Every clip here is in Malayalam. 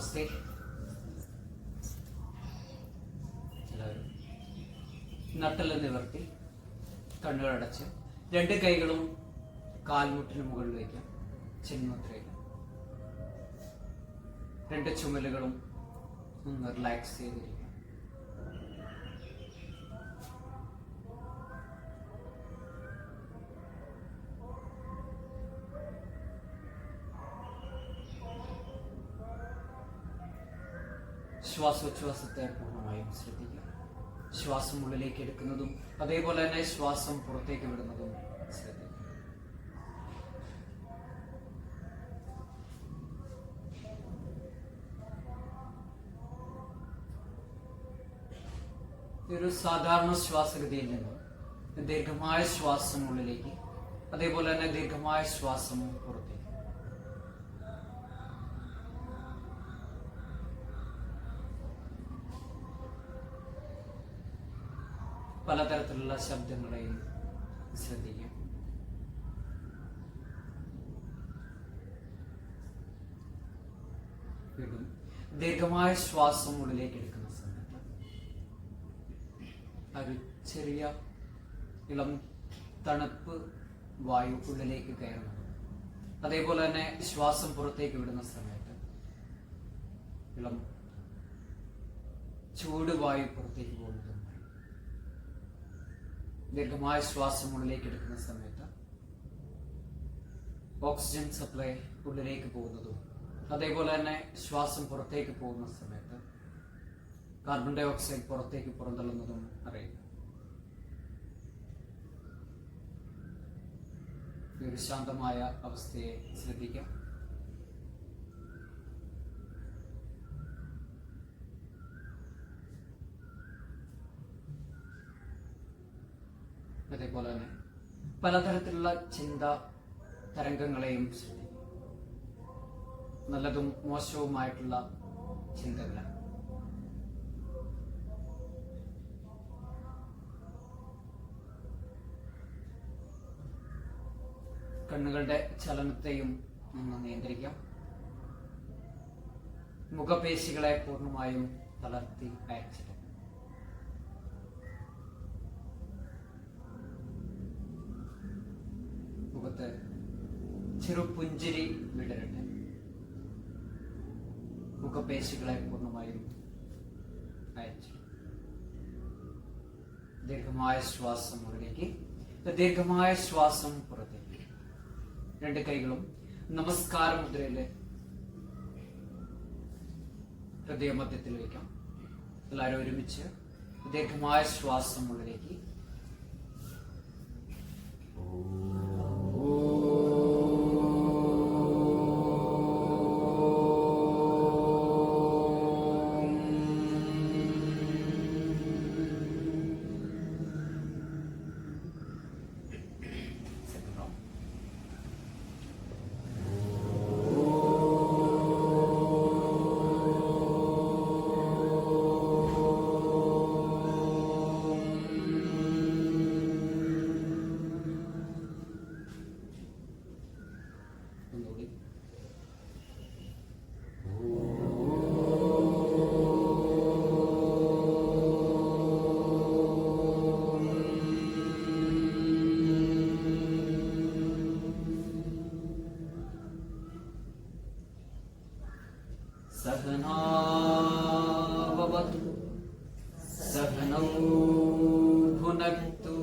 നമസ്തേ. എല്ലാവരും നട്ടെല്ല് നിവർത്തി കണ്ണുകളടച്ച് രണ്ട് കൈകളും കാൽമുട്ടിന് മുകളിൽ വയ്ക്കാം. ചിന്മുദ്രയിൽ രണ്ട് ചുമലുകളും ഒന്ന് റിലാക്സ് ചെയ്തിരിക്കാം. ശ്വാസോച്ഛ്വാസത്തെ പൂർണ്ണമായും ശ്രദ്ധിക്കുക. ശ്വാസം ഉള്ളിലേക്ക് എടുക്കുന്നതും അതേപോലെ തന്നെ ശ്വാസം പുറത്തേക്ക് വിടുന്നതും ശ്രദ്ധിക്കുക. ഒരു സാധാരണ ശ്വാസഗതിയിൽ നിന്നും ദീർഘമായ ശ്വാസം ഉള്ളിലേക്ക്, അതേപോലെ തന്നെ ദീർഘമായ ശ്വാസം പുറത്തേക്ക്. പലതരത്തിലുള്ള ശബ്ദങ്ങളെയും ശ്രദ്ധിക്കാം. വീണ്ടും ദീർഘമായ ശ്വാസം ഉള്ളിലേക്ക് എടുക്കുന്ന സമയത്ത് ഒരു ചെറിയ ഇളം തണുപ്പ് വായു ഉള്ളിലേക്ക് കയറുന്നത്, അതേപോലെ തന്നെ ശ്വാസം പുറത്തേക്ക് വിടുന്ന സമയത്ത് ഇളം ചൂട് വായു പുറത്തേക്ക് പോകുന്നത്. ദീർഘമായ ശ്വാസം ഉള്ളിലേക്ക് എടുക്കുന്ന സമയത്ത് ഓക്സിജൻ സപ്ലൈ ഉള്ളിലേക്ക് പോകുന്നതും, അതേപോലെ തന്നെ ശ്വാസം പുറത്തേക്ക് പോകുന്ന സമയത്ത് കാർബൺ ഡൈ ഓക്സൈഡ് പുറത്തേക്ക് പുറന്തള്ളുന്നതും അറിയുക. ഈ ഒരു ശാന്തമായ അവസ്ഥയെ ശ്രദ്ധിക്കാം. അതേപോലെ തന്നെ പലതരത്തിലുള്ള ചിന്താ തരംഗങ്ങളെയും ശ്രദ്ധിക്കും. നല്ലതും മോശവുമായിട്ടുള്ള ചിന്തകൾ. കണ്ണുകളുടെ ചലനത്തെയും ഒന്ന് നിയന്ത്രിക്കാം. മുഖപേശികളെ പൂർണ്ണമായും തളർത്തി അയച്ചിട്ട് മുഖത്ത് ചെറുപുഞ്ചിരി വിടരട്ടെ. മുഖപേശികളെ പൂർണ്ണമായും അയച്ചു. ദീർഘമായ ശ്വാസം ഉള്ളിലേക്ക്, ദീർഘമായ ശ്വാസം പുറത്തേക്ക്. രണ്ട് കൈകളും നമസ്കാര മുദ്രയില് ഹൃദയമധ്യത്തിൽ വയ്ക്കാം. എല്ലാവരും ഒരുമിച്ച് ദീർഘമായ ശ്വാസം ഉള്ളിലേക്ക്. सहना भवतु सहनौ भुनक्तु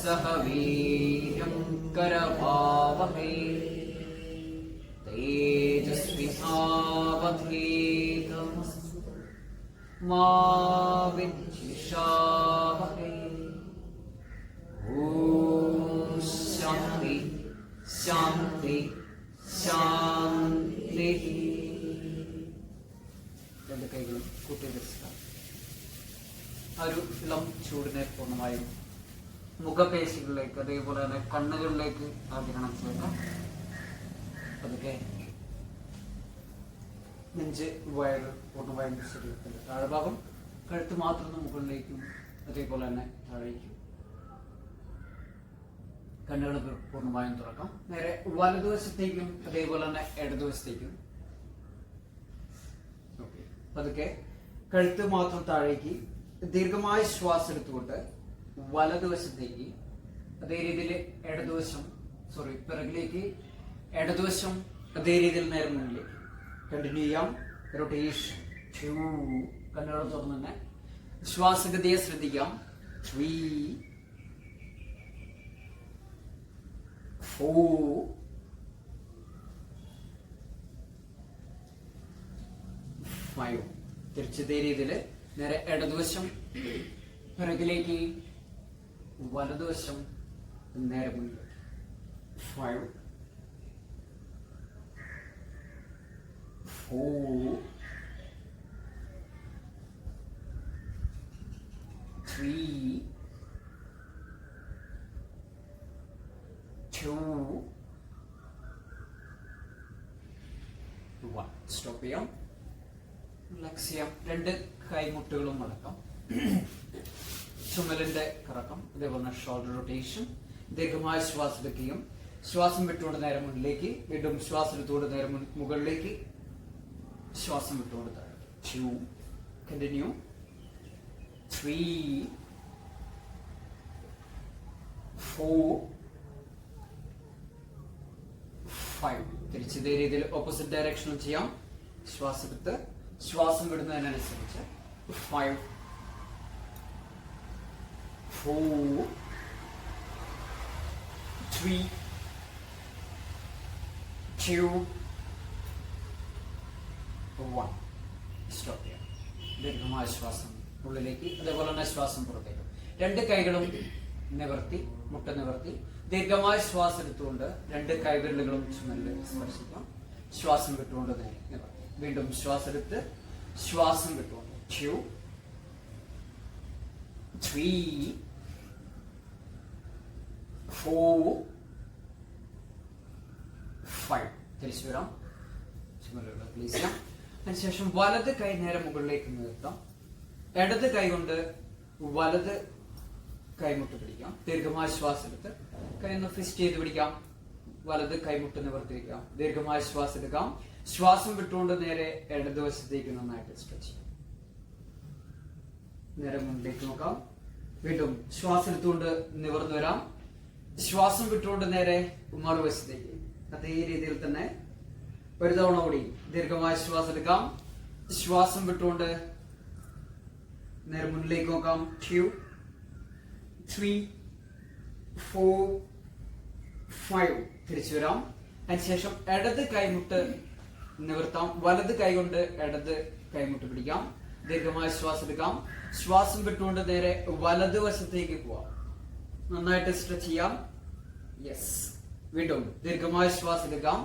सह वीर्यं करवावहै तेजस्विनावधीतमस्तु मा विद्विषावहै. ॐ शान्ति शान्ति शान्तिः. രണ്ട് കൈകളും കൂട്ടിവെച്ചിട്ടാണ് ആ ഒരു ഇളം ചൂടിനെ പൂർണ്ണമായും മുഖപേശികളിലേക്ക്, അതേപോലെ തന്നെ കണ്ണുകളിലേക്ക് ആഗിരണം ചെയ്യുക. അതൊക്കെ നെഞ്ച് വയറ് പൂർണ്ണമായും ശരീരത്തിൻ്റെ താഴ്ഭാഗം, കഴുത്ത് മാത്രം മുകളിലേക്കും അതേപോലെ തന്നെ താഴേക്കും. കണ്ണുകൾ പൂർണ്ണമായും തുറക്കാം. നേരെ വലതുവശത്തേക്കും അതേപോലെ തന്നെ ഇടതുവശത്തേക്കും പതുക്കെ കഴുത്ത് മാത്രം താഴേക്ക് ദീർഘമായ ശ്വാസം എടുത്തുകൊണ്ട് വലതുവശത്തേക്ക്, അതേ രീതിയിൽ ഇടതുവശം പിറകിലേക്ക്, ഇടതുവശം അതേ രീതിയിൽ നേരെ മുന്നിലേക്ക് കണ്ടിന്യൂ ചെയ്യാം. റൊട്ടേഷൻ. കണ്ണുകൾ തുറന്ന് തന്നെ ശ്വാസഗതിയെ ശ്രദ്ധിക്കാം. 3 4 5. തിരിച്ചതേ രീതിയിൽ നേരെ ഇടതുവശം പിറകിലേക്ക്, വലതുവശം നേരെ മുന്നിലേക്ക്. 5 4 3 2 1. സ്റ്റോപ്പ് ചെയ്യാം. റിലാക്സ് ചെയ്യാം. 2 കൈമുട്ടുകളും മടക്കാം. ചുമലിന്റെ കറക്കം, അതേപോലെ ഷോൾഡർ റൊട്ടേഷൻ. ദീർഘമായ ശ്വാസം എടുക്കുകയും ശ്വാസം വിട്ടുകൊണ്ട് നേരെ മുന്നിലേക്ക്, വീണ്ടും ശ്വാസം എടുത്തുകൊണ്ട് നേരെ മുകളിലേക്ക്, ശ്വാസം വിട്ടുകൊണ്ട് താഴെ. 2 കണ്ടിന്യൂ. 3 4 5. തിരിച്ച് ഇതേ രീതിയിൽ ഓപ്പോസിറ്റ് ഡയറക്ഷനിൽ ചെയ്യാം. ശ്വാസം എടുത്ത് ശ്വാസം വിടുന്നതിനനുസരിച്ച് 5 4 3 2 1. സ്റ്റോപ്പ് ചെയ്യാം. ദീർഘമായ ശ്വാസം ഉള്ളിലേക്ക്, അതേപോലെ തന്നെ ശ്വാസം പുറത്തേക്ക്. 2 കൈകളും നിവർത്തി, മുട്ട നിവർത്തി, ദീർഘമായ ശ്വാസം എടുത്തുകൊണ്ട് 2 കൈവിരലുകളും ചുമലിൽ സ്പർശിക്കാം. ശ്വാസം വിട്ടുകൊണ്ട് നേരെ നിവർത്തി. വീണ്ടും ശ്വാസം എടുത്ത് ശ്വാസം വിട്ടുകൊണ്ട് 2 3 4 5. തിരിച്ചു വരാം. ചുമലുകൾ റിലീസ് ചെയ്യാം. അതിനുശേഷം വലത് കൈ നേരെ മുകളിലേക്ക് നിർത്താം. ഇടത് കൈ കൊണ്ട് വലത് കൈമുട്ട് പിടിക്കാം. ദീർഘമായ ശ്വാസം എടുത്ത് കൈ ഒന്ന് ഫിസ്റ്റ് ചെയ്ത് പിടിക്കാം. വലത് കൈമുട്ട് നിവർത്തി വയ്ക്കാം. ദീർഘമായ ശ്വാസം എടുക്കാം. ശ്വാസം വിട്ടുകൊണ്ട് നേരെ ഇടതുവശത്തേക്ക് നന്നായിട്ട് സ്ട്രെച്ച് ചെയ്യാം. നേരെ മുന്നിലേക്ക് നോക്കാം. വീണ്ടും ശ്വാസം എടുത്തുകൊണ്ട് നിവർന്നു വരാം. ശ്വാസം വിട്ടുകൊണ്ട് നേരെ മറുവശത്തേക്ക്. അതേ രീതിയിൽ തന്നെ ഒരു തവണ കൂടി ദീർഘമായ ശ്വാസം എടുക്കാം. ശ്വാസം വിട്ടുകൊണ്ട് നേരെ മുന്നിലേക്ക് നോക്കാം. 2 3 4 5. തിരിച്ചു വരാം. അതിനുശേഷം ഇടത് കൈമുട്ട് നിവർത്താം. വലത് കൈ കൊണ്ട് ഇടത് കൈമുട്ട് പിടിക്കാം. ദീർഘമായ ശ്വാസം എടുക്കാം. ശ്വാസം വിട്ടുകൊണ്ട് നേരെ വലതുവശത്തേക്ക് പോവാം. നന്നായിട്ട് സ്ട്രെച്ച് ചെയ്യാം. യെസ്. വീണ്ടും ദീർഘമായ ശ്വാസം എടുക്കാം.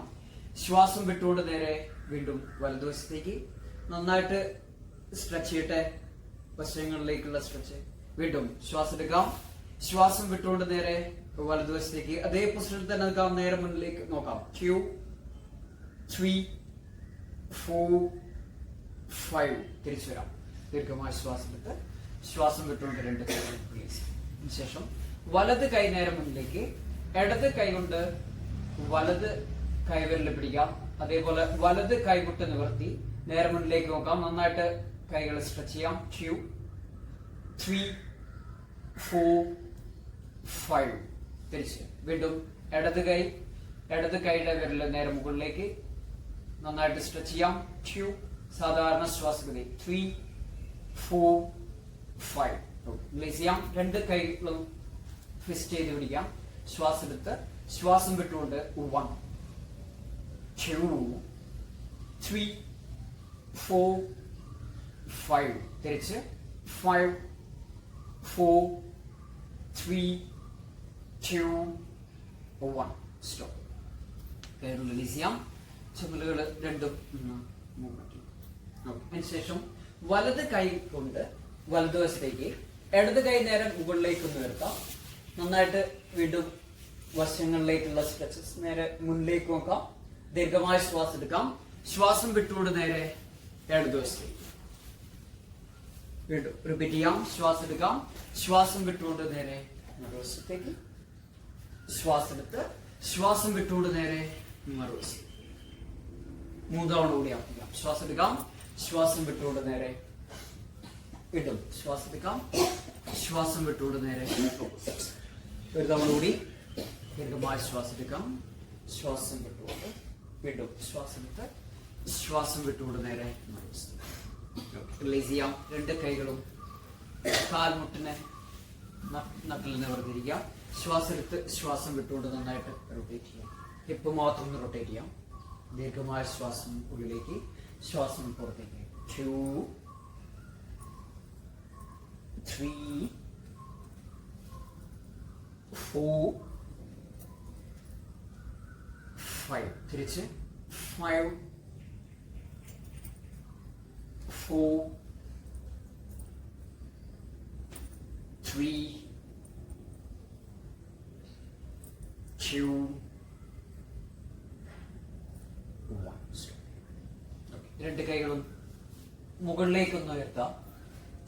ശ്വാസം വിട്ടുകൊണ്ട് നേരെ വീണ്ടും വലതുവശത്തേക്ക് നന്നായിട്ട് സ്ട്രെച്ച് ചെയ്യട്ടെ. വശങ്ങളിലേക്കുള്ള സ്ട്രെച്ച്. വീണ്ടും ശ്വാസം എടുക്കാം. ശ്വാസം വിട്ടുകൊണ്ട് നേരെ വലതുവശത്തേക്ക് അതേ പൊസിഷനിൽ തന്നെ നിൽക്കാം. നേരെ മുന്നിലേക്ക് നോക്കാം. 2 3 4 5. തിരിച്ചു വരാം. ദീർഘമായ ശ്വാസം എടുത്ത് ശ്വാസം വിട്ടുകൊണ്ട് 2 കൈ റിലീസ്. ശേഷം വലത് കൈ നേരെ മുന്നിലേക്ക്, ഇടത് കൈ കൊണ്ട് വലത് കൈവിരൽ പിടിക്കാം. അതേപോലെ വലത് കൈമുട്ട് നിവർത്തി നേരെ മുന്നിലേക്ക് നോക്കാം. നന്നായിട്ട് കൈകൾ സ്ട്രെച്ച് ചെയ്യാം. 2 3 4 5. തിരിച്ച് വീണ്ടും ഇടത് കൈയുടെ വിരൽ നേരെ മുകളിലേക്ക് നന്നായിട്ട് സ്ട്രെച്ച് ചെയ്യാം. 2. സാധാരണ ശ്വാസഗതി. 3 4 5. റിലീസ് ചെയ്യാം. 2 കൈകളും ഫിസ്റ്റ് ചെയ്ത് പിടിക്കാം. ശ്വാസം എടുത്ത് ശ്വാസം വിട്ടുകൊണ്ട് 1 2 3 4 5. തിരിച്ച് 5 4 3 2 1. സ്റ്റോപ്പ്. കൈകൾ റിലീസ് ചെയ്യാം. ചുമലുകൾ രണ്ടും മൂവ്മെന്റ്. അതിനുശേഷം വലത് കൈ കൊണ്ട് വലതുവശത്തേക്ക്, ഇടത് കൈ നേരെ മുകളിലേക്ക് ഒന്ന് വരുത്താം. നന്നായിട്ട് വീണ്ടും വശങ്ങളിലേക്കുള്ള സ്ട്രെച്ചസ്. നേരെ മുന്നിലേക്ക് നോക്കാം. ദീർഘമായ ശ്വാസം എടുക്കാം. ശ്വാസം വിട്ടുകൊണ്ട് നേരെ ഇടതുവശത്തേക്ക് വീണ്ടും റിപ്പീറ്റ് ചെയ്യാം. ശ്വാസം എടുക്കാം. ശ്വാസം വിട്ടുകൊണ്ട് നേരെ മറുവശത്തേക്ക്. ശ്വാസം എടുത്ത് ശ്വാസം വിട്ടുകൊണ്ട് നേരെ മറുവശത്തേക്ക്. 3 തവണ കൂടി ആപ്പിക്കാം. ശ്വാസം എടുക്കാം. ശ്വാസം വിട്ടുകൊണ്ട് നേരെ വീണ്ടും ശ്വാസം എടുക്കാം. ശ്വാസം വിട്ടുകൊണ്ട് നേരെ ഒരു തവണ കൂടി ദീർഘമായ ശ്വാസം എടുക്കാം. ശ്വാസം വിട്ടുകൊണ്ട് വീണ്ടും ശ്വാസം എടുത്ത് ശ്വാസം വിട്ടുകൊണ്ട് നേരെ റിലീസ് ചെയ്യാം. രണ്ട് കൈകളും കാൽമുട്ടിനെ നട്ടിൽ നിവർത്തിരിക്കാം. ശ്വാസം എടുത്ത് ശ്വാസം വിട്ടുകൊണ്ട് നന്നായിട്ട് റൊട്ടേറ്റ് ചെയ്യാം. ഹിപ്പ് മാത്രം ഒന്ന് റൊട്ടേറ്റ് ചെയ്യാം. ദീർഘമായ ശ്വാസം ഉള്ളിലേക്ക്, ശ്വാസം പുറത്തേക്ക്. 2 3 4 5 തിരിച്ച് 5 4 3 2 1. രണ്ട് കൈകളും മുകളിലേക്കൊന്ന് ഉയർത്താം.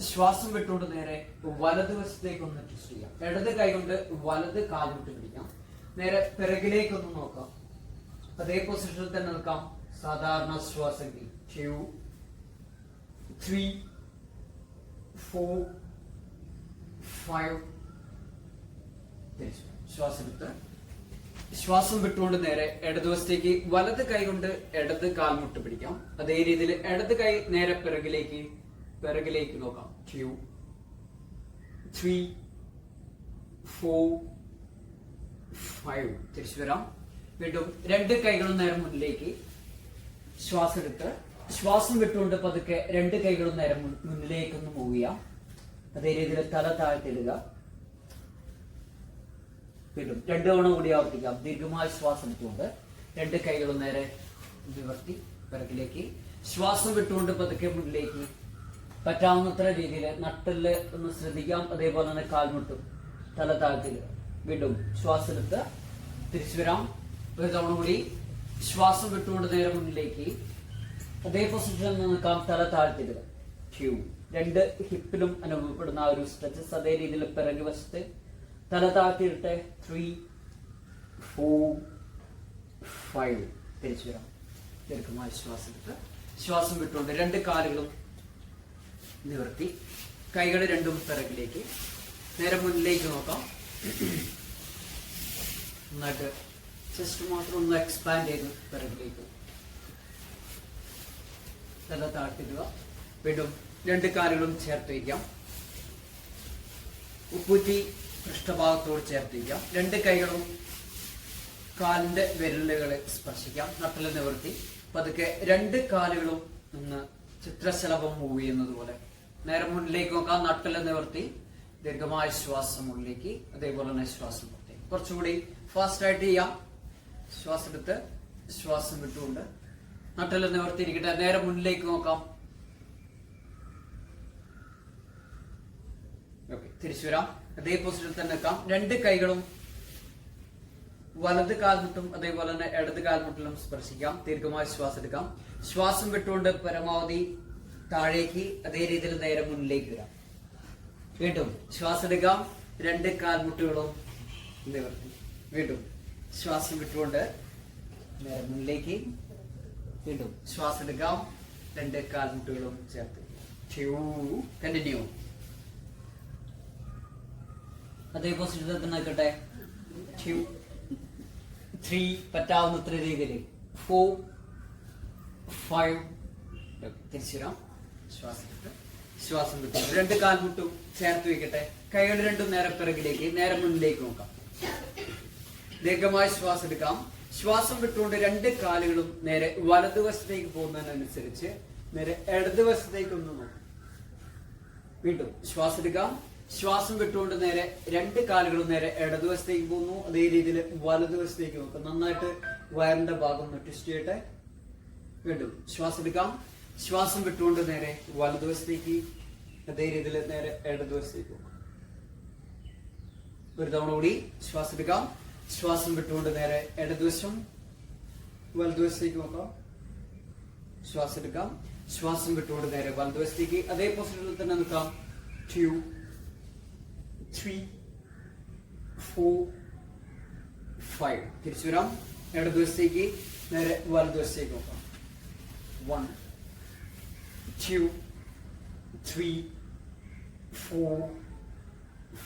ശ്വാസം വിട്ടുകൊണ്ട് നേരെ വലതുവശത്തേക്ക് ഒന്ന് ട്വിസ്റ്റ് ചെയ്യാം. ഇടത് കൈ കൊണ്ട് വലത് കാൽമുട്ട് പിടിക്കാം. നേരെ പിറകിലേക്കൊന്ന് നോക്കാം. അതേ പൊസിഷനിൽ തന്നെ നിൽക്കാം. സാധാരണ ശ്വാസം 2 3 4 5. ശ്വാസം എടുത്ത് ശ്വാസം വിട്ടുകൊണ്ട് നേരെ ഇടതുവശത്തേക്ക് വലത് കൈ കൊണ്ട് ഇടത് കാൽമുട്ട് പിടിക്കാം. അതേ രീതിയിൽ ഇടത് കൈ നേരെ പിറകിലേക്ക് നോക്കാം. 2 3 4 5. തിരിച്ചു വരാം. വീണ്ടും രണ്ട് കൈകളും നേരെ മുന്നിലേക്ക്. ശ്വാസം എടുത്ത് ശ്വാസം വിട്ടുകൊണ്ട് പതുക്കെ രണ്ട് കൈകളും നേരെ മുന്നിലേക്കൊന്ന് മൂവ് ചെയ്യാം. അതേ രീതിയിൽ തല താഴ്ത്തിടുക. വീണ്ടും രണ്ടു തവണ കൂടി ആവർത്തിക്കാം. ദീർഘമായ ശ്വാസം എടുത്തുകൊണ്ട് രണ്ട് കൈകളും നേരെ നിവർത്തി പിറകിലേക്ക്. ശ്വാസം വിട്ടുകൊണ്ട് പതുക്കെ മുന്നിലേക്ക്. പറ്റാവുന്നത്ര രീതിയിൽ നട്ടല് ഒന്ന് ശ്രദ്ധിക്കാം. അതേപോലെ തന്നെ കാൽമുട്ടും തല താഴ്ത്തിടുക. വീണ്ടും ശ്വാസം എടുത്ത് തിരിച്ചു വരാം. ഒരു തവണ കൂടി ശ്വാസം വിട്ടുകൊണ്ട് നേരെ മുന്നിലേക്ക്. അതേ പൊസിഷനിൽ നിൽക്കാം. തല താഴ്ത്തിടുക. 2. രണ്ട് ഹിപ്പിലും അനുഭവപ്പെടുന്ന ആ ഒരു സ്ട്രെച്ചസ് അതേ രീതിയിൽ പിറകു വശത്ത് തല താഴ്ത്തിയിട്ടെ. 3 4 5. തിരിച്ചു വരാം. ദീർഘമായ ശ്വാസം എടുത്ത് ശ്വാസം വിട്ടുകൊണ്ട് രണ്ട് കാലുകളും നിവർത്തി. കൈകൾ രണ്ടും പിറകിലേക്ക്. നേരെ മുന്നിലേക്ക് നോക്കാം. നന്നായിട്ട് ചെസ്റ്റ് മാത്രം ഒന്ന് എക്സ്പാൻഡ് ചെയ്ത് പിറകിലേക്ക് തല താഴ്ത്തിടുക. വീണ്ടും രണ്ട് കാലുകളും ചേർത്ത് വയ്ക്കാം. ഉപ്പൂറ്റി പൃഷ്ഠഭാഗത്തോട് ചേർത്ത് വയ്ക്കാം. രണ്ട് കൈകളും കാലിന്റെ വിരലുകളെ സ്പർശിക്കാം. നട്ടല് നിവർത്തി പതുക്കെ രണ്ട് കാലുകളും ഒന്ന് ചിത്രശലഭം മൂവ് ചെയ്യുന്നത് പോലെ നേരെ മുന്നിലേക്ക് നോക്കാം. നട്ടല് നിവർത്തി ദീർഘമായ ശ്വാസം ഉള്ളിലേക്ക്. അതേപോലെ തന്നെ ശ്വാസം പുറത്തേക്ക്. കുറച്ചുകൂടി ഫാസ്റ്റ് ആയിട്ട് ചെയ്യാം. ശ്വാസം എടുത്ത് ശ്വാസം വിട്ടുകൊണ്ട് നട്ടല് നിവർത്തിയിരിക്കട്ടെ. നേരെ മുന്നിലേക്ക് നോക്കാം. തിരിച്ചു വരാം. അതേ പൊസിഷനിൽ തന്നെ നിൽക്കാം. രണ്ട് കൈകളും വലത് കാൽമുട്ടും അതേപോലെ തന്നെ ഇടത് കാൽമുട്ടിലും സ്പർശിക്കാം. ദീർഘമായ ശ്വാസം എടുക്കാം. ശ്വാസം വിട്ടുകൊണ്ട് പരമാവധി താഴേക്ക്. അതേ രീതിയിൽ നേരെ മുന്നിലേക്ക് വരാം. വീണ്ടും ശ്വാസം എടുക്കാം. രണ്ട് കാൽമുട്ടുകളും നിവർത്തി. വീണ്ടും ശ്വാസം വിട്ടുകൊണ്ട് നേരെ മുന്നിലേക്ക്. വീണ്ടും ശ്വാസം എടുക്കാം. രണ്ട് കാൽമുട്ടുകളും ചേർത്ത്. കണ്ടിന്യൂ. അതേ പൊസിഷനിൽ തന്നെ നിൽക്കട്ടെ. 2 3 പറ്റാവുന്നത്ര രീതിയിൽ 4 5. തിരിച്ചു വരാം. ശ്വാസം എടുത്ത് ശ്വാസം വിട്ടു. രണ്ട് കാൽമുട്ടും ചേർത്ത് വയ്ക്കട്ടെ. കൈകൾ രണ്ടും നേരെ പിറകിലേക്ക്. നേരെ മുന്നിലേക്ക് നോക്കാം. ദീർഘമായ ശ്വാസം എടുക്കാം. ശ്വാസം വിട്ടുകൊണ്ട് രണ്ട് കാലുകളും നേരെ വലതുവശത്തേക്ക് പോകുന്നതിനനുസരിച്ച് നേരെ ഇടതുവശത്തേക്ക് ഒന്ന് നോക്കാം. വീണ്ടും ശ്വാസം എടുക്കാം. ശ്വാസം വിട്ടുകൊണ്ട് നേരെ രണ്ട് കാലുകളും നേരെ ഇടതുവശത്തേക്ക് പോകുന്നു. അതേ രീതിയിൽ വലതുവശത്തേക്ക് നോക്കാം. നന്നായിട്ട് വയറിന്റെ ഭാഗം ഒന്ന് ട്വിസ്റ്റ് ചെയ്യട്ടെ. വീണ്ടും ശ്വാസം എടുക്കാം. ശ്വാസം വിട്ടുകൊണ്ട് നേരെ വലതുവശത്തേക്ക്. അതേ രീതിയിൽ നേരെ ഇടതുവശത്തേക്ക് നോക്കാം. ഒരു തവണ കൂടി ശ്വാസം എടുക്കാം. ശ്വാസം വിട്ടുകൊണ്ട് നേരെ ഇടതുവശം വലതുവശത്തേക്ക് നോക്കാം. ശ്വാസം എടുക്കാം. ശ്വാസം വിട്ടുകൊണ്ട് നേരെ വലതുവശത്തേക്ക്. അതേ പൊസിഷനിൽ തന്നെ നിൽക്കാം. 2 3 4 5. തിരിച്ചു വരാം. ഇടതുവശത്തേക്ക് നേരെ വലതുവശത്തേക്ക് നോക്കാം. 1 2 3 4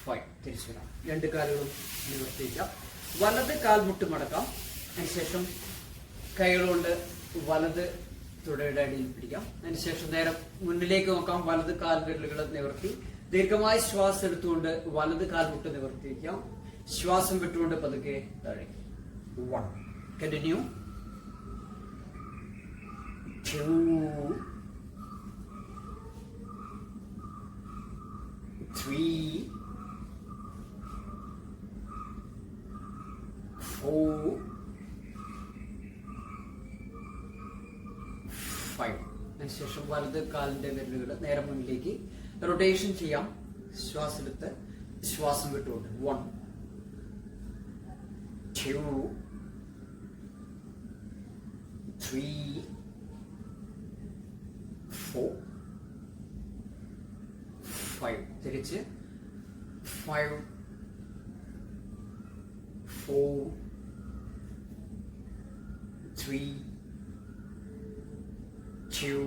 5. തിരിച്ചു വരാം. രണ്ട് കാലുകളും നിവർത്തിക്കാം. വലത് കാൽമുട്ട് മടക്കാം. അതിനുശേഷം കൈകളുകൊണ്ട് വലത് തുടയുടെ അടിയിൽ പിടിക്കാം. അതിനുശേഷം നേരെ മുന്നിലേക്ക് നോക്കാം. വലത് കാൽ വിരലുകൾ നിവർത്തി ദീർഘമായി ശ്വാസം എടുത്തുകൊണ്ട് വലത് കാൽമുട്ട് നിവർത്തിക്കാം. ശ്വാസം വിട്ടുകൊണ്ട് പതുക്കെ താഴേക്ക്. 1. കണ്ടിന്യൂ. 2 3 4 5. അതിനുശേഷം വലത് കാലിന്റെ വിരലുകൾ നേരെ മുന്നിലേക്ക് റൊട്ടേഷൻ ചെയ്യാം. ശ്വാസം എടുത്ത് ശ്വാസം വിട്ടുകൊണ്ട്. 1 2 3 4 5. തിരിച്ച് 5 4 3 2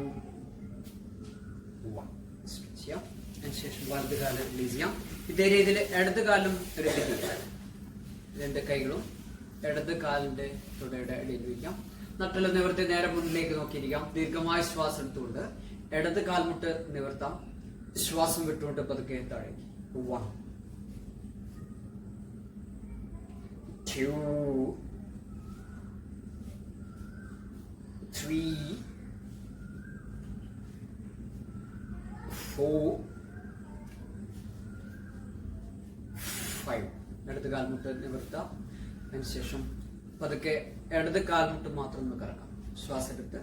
1. സ്ട്രെച്ച് ചെയ്യാം. അതിനുശേഷം വലത് കാലം റിലീസ് ചെയ്യാം. ഇതേ രീതിയിൽ ഇടത് കാലും റിലീസ് ചെയ്യാം. രണ്ട് കൈകളും ഇടത് കാലിന്റെ തുടയുടെ അടിയിൽ വയ്ക്കാം. നട്ടെല്ലാം നിവർത്തി നേരെ മുന്നിലേക്ക് നോക്കിയിരിക്കാം. ദീർഘമായ ശ്വാസം എടുത്തുകൊണ്ട് ഇടത് കാൽമുട്ട് നിവർത്താം. ശ്വാസം വിട്ടുകൊണ്ട് പതുക്കെ താഴേക്ക്. 1 2 3 4 5. ഇടത് കാൽമുട്ട് നിവർത്താം. അതിനുശേഷം പതുക്കെ ഇടത് കാൽമുട്ട് മാത്രം ഒന്ന് കറക്കാം. ശ്വാസം എടുത്ത്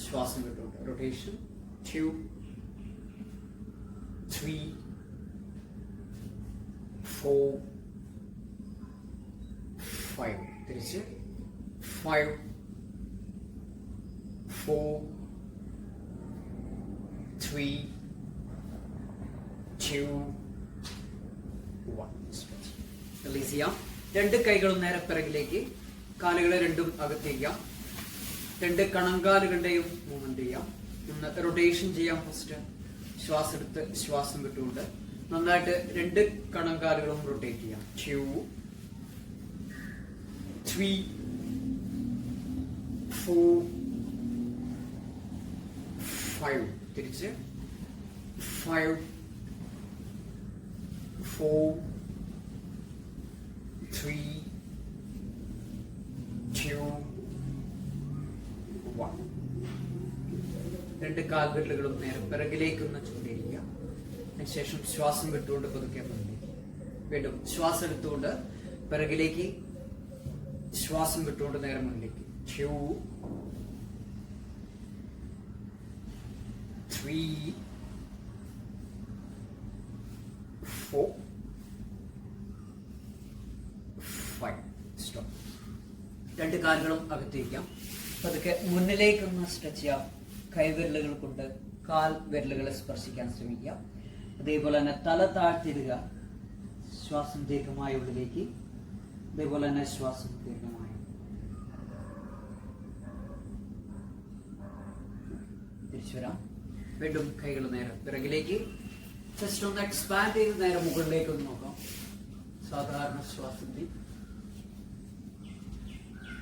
ശ്വാസം വിട്ടുകൊണ്ട് റൊട്ടേഷൻ. 2 3 4 5. തിരിച്ച് 5 4 3 2 1. റിലീസ് ചെയ്യാം. രണ്ട് കൈകളും നേരെ പിറകിലേക്ക്, കാലുകളെ രണ്ടും അകത്തേക്കാം. രണ്ട് കണങ്കാലുകളുടെയും മൂവ്മെന്റ് ചെയ്യാം. ഒന്ന് റൊട്ടേഷൻ ചെയ്യാം. ഫസ്റ്റ് ശ്വാസം എടുത്ത് ശ്വാസം വിട്ടുകൊണ്ട് നന്നായിട്ട് രണ്ട് കണങ്കാലുകളും റൊട്ടേറ്റ് ചെയ്യാം. 2 3 4 5. തിരിച്ച് 5 4 3 2 1. രണ്ട് കാൽവിരലുകളും നേരെ പിറകിലേക്ക് ഒന്ന് ചൂണ്ടിരിക്കുക. അതിനുശേഷം ശ്വാസം വിട്ടുകൊണ്ട് പതുക്കെ മുന്നിലേക്ക്. വീണ്ടും ശ്വാസം എടുത്തുകൊണ്ട് പിറകിലേക്ക്, ശ്വാസം വിട്ടുകൊണ്ട് നേരെ മുന്നിലേക്ക്. 2 3 4 5. സ്റ്റോപ്പ്. രണ്ട് കാലുകളും അകത്തേക്കാം. പതുക്കെ മുന്നിലേക്കൊന്ന് സ്ട്രെച്ച് ചെയ്യാം. കൈവിരലുകൾ കൊണ്ട് കാൽ വിരലുകളെ സ്പർശിക്കാൻ ശ്രമിക്കുക. അതേപോലെ തന്നെ തല താഴ്ത്തിയിടുക. ശ്വാസം ദീർഘമായ ഉള്ളിലേക്ക്. അതേപോലെ തന്നെ ശ്വാസം ദീർഘമായി തിരിച്ചു വരാം. വീണ്ടും കൈകൾ നേരെ പിറകിലേക്ക്. ജസ്റ്റ് ഒന്ന് എക്സ്പാൻഡ് ചെയ്ത് നേരെ മുകളിലേക്ക് ഒന്ന് നോക്കാം. സാധാരണ ശ്വാസത്തിൽ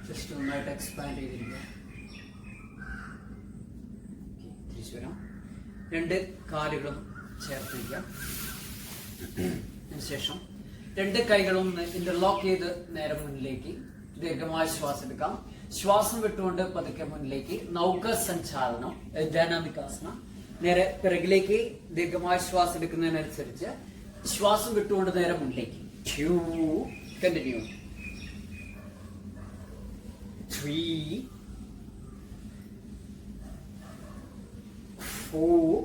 ജസ്റ്റ് ഒന്നായിട്ട് എക്സ്പാൻഡ് ചെയ്തിരിക്കുക. തിരിച്ചു വരാം. രണ്ട് കാലുകളും ചേർത്ത് വയ്ക്കാം. അതിനുശേഷം രണ്ട് കൈകളും ഇന്റർലോക്ക് ചെയ്ത് നേരെ മുന്നിലേക്ക് ദീർഘമായ ശ്വാസം എടുക്കാം. ശ്വാസം വിട്ടുകൊണ്ട് പതുക്കെ മുന്നിലേക്ക്. നൗക സഞ്ചാലനം, ഡൈനാമിക് ആസന. നേരെ പിറകിലേക്ക് ദീർഘമായ ശ്വാസം എടുക്കുന്നതിനനുസരിച്ച് ശ്വാസം വിട്ടുകൊണ്ട് നേരെ മുന്നിലേക്ക്. 2 കണ്ടിന്യൂ. 3 4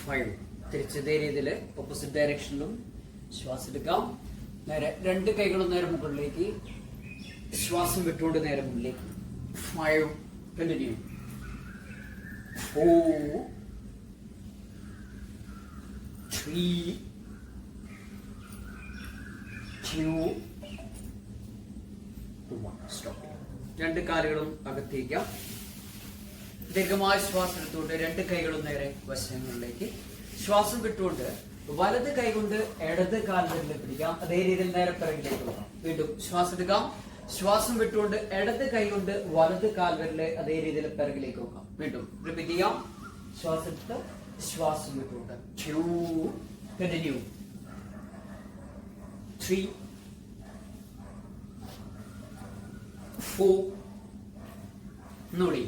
5. തിരിച്ച് ഇതേ രീതിയിൽ ഓപ്പോസിറ്റ് ഡയറക്ഷനിലും ശ്വാസം എടുക്കാം. നേരെ രണ്ട് കൈകളും നേരെ മുകളിലേക്ക്. ശ്വാസം വിട്ടുകൊണ്ട് നേരെ മുന്നിലേക്ക്. 5 കണ്ടിന്യൂ. 4 3 2 1. സ്റ്റോപ്പ്. രണ്ട് കാലുകളും അകത്തേക്കാം. ദീർഘമായ ശ്വാസം എടുത്തുകൊണ്ട് രണ്ട് കൈകളും നേരെ വശങ്ങളിലേക്ക്. ശ്വാസം വിട്ടുകൊണ്ട് വലത് കൈ കൊണ്ട് ഇടത് കാലിൽ പിടിക്കാം. അതേ രീതിയിൽ നേരെ പിറകിലേക്ക് പോകാം. വീണ്ടും ശ്വാസം എടുക്കാം. ശ്വാസം വിട്ടുകൊണ്ട് ഇടത് കൈ കൊണ്ട് വലത് കാൽവരില് അതേ രീതിയിൽ പിറകിലേക്ക് പോകാം. വീണ്ടും റിപ്പീറ്റ് ചെയ്യാം. ശ്വാസം എടുത്ത് ശ്വാസം വിട്ടുകൊണ്ട് 2 കണ്ടിന്യൂ 3 4 ഒന്നുകൂടി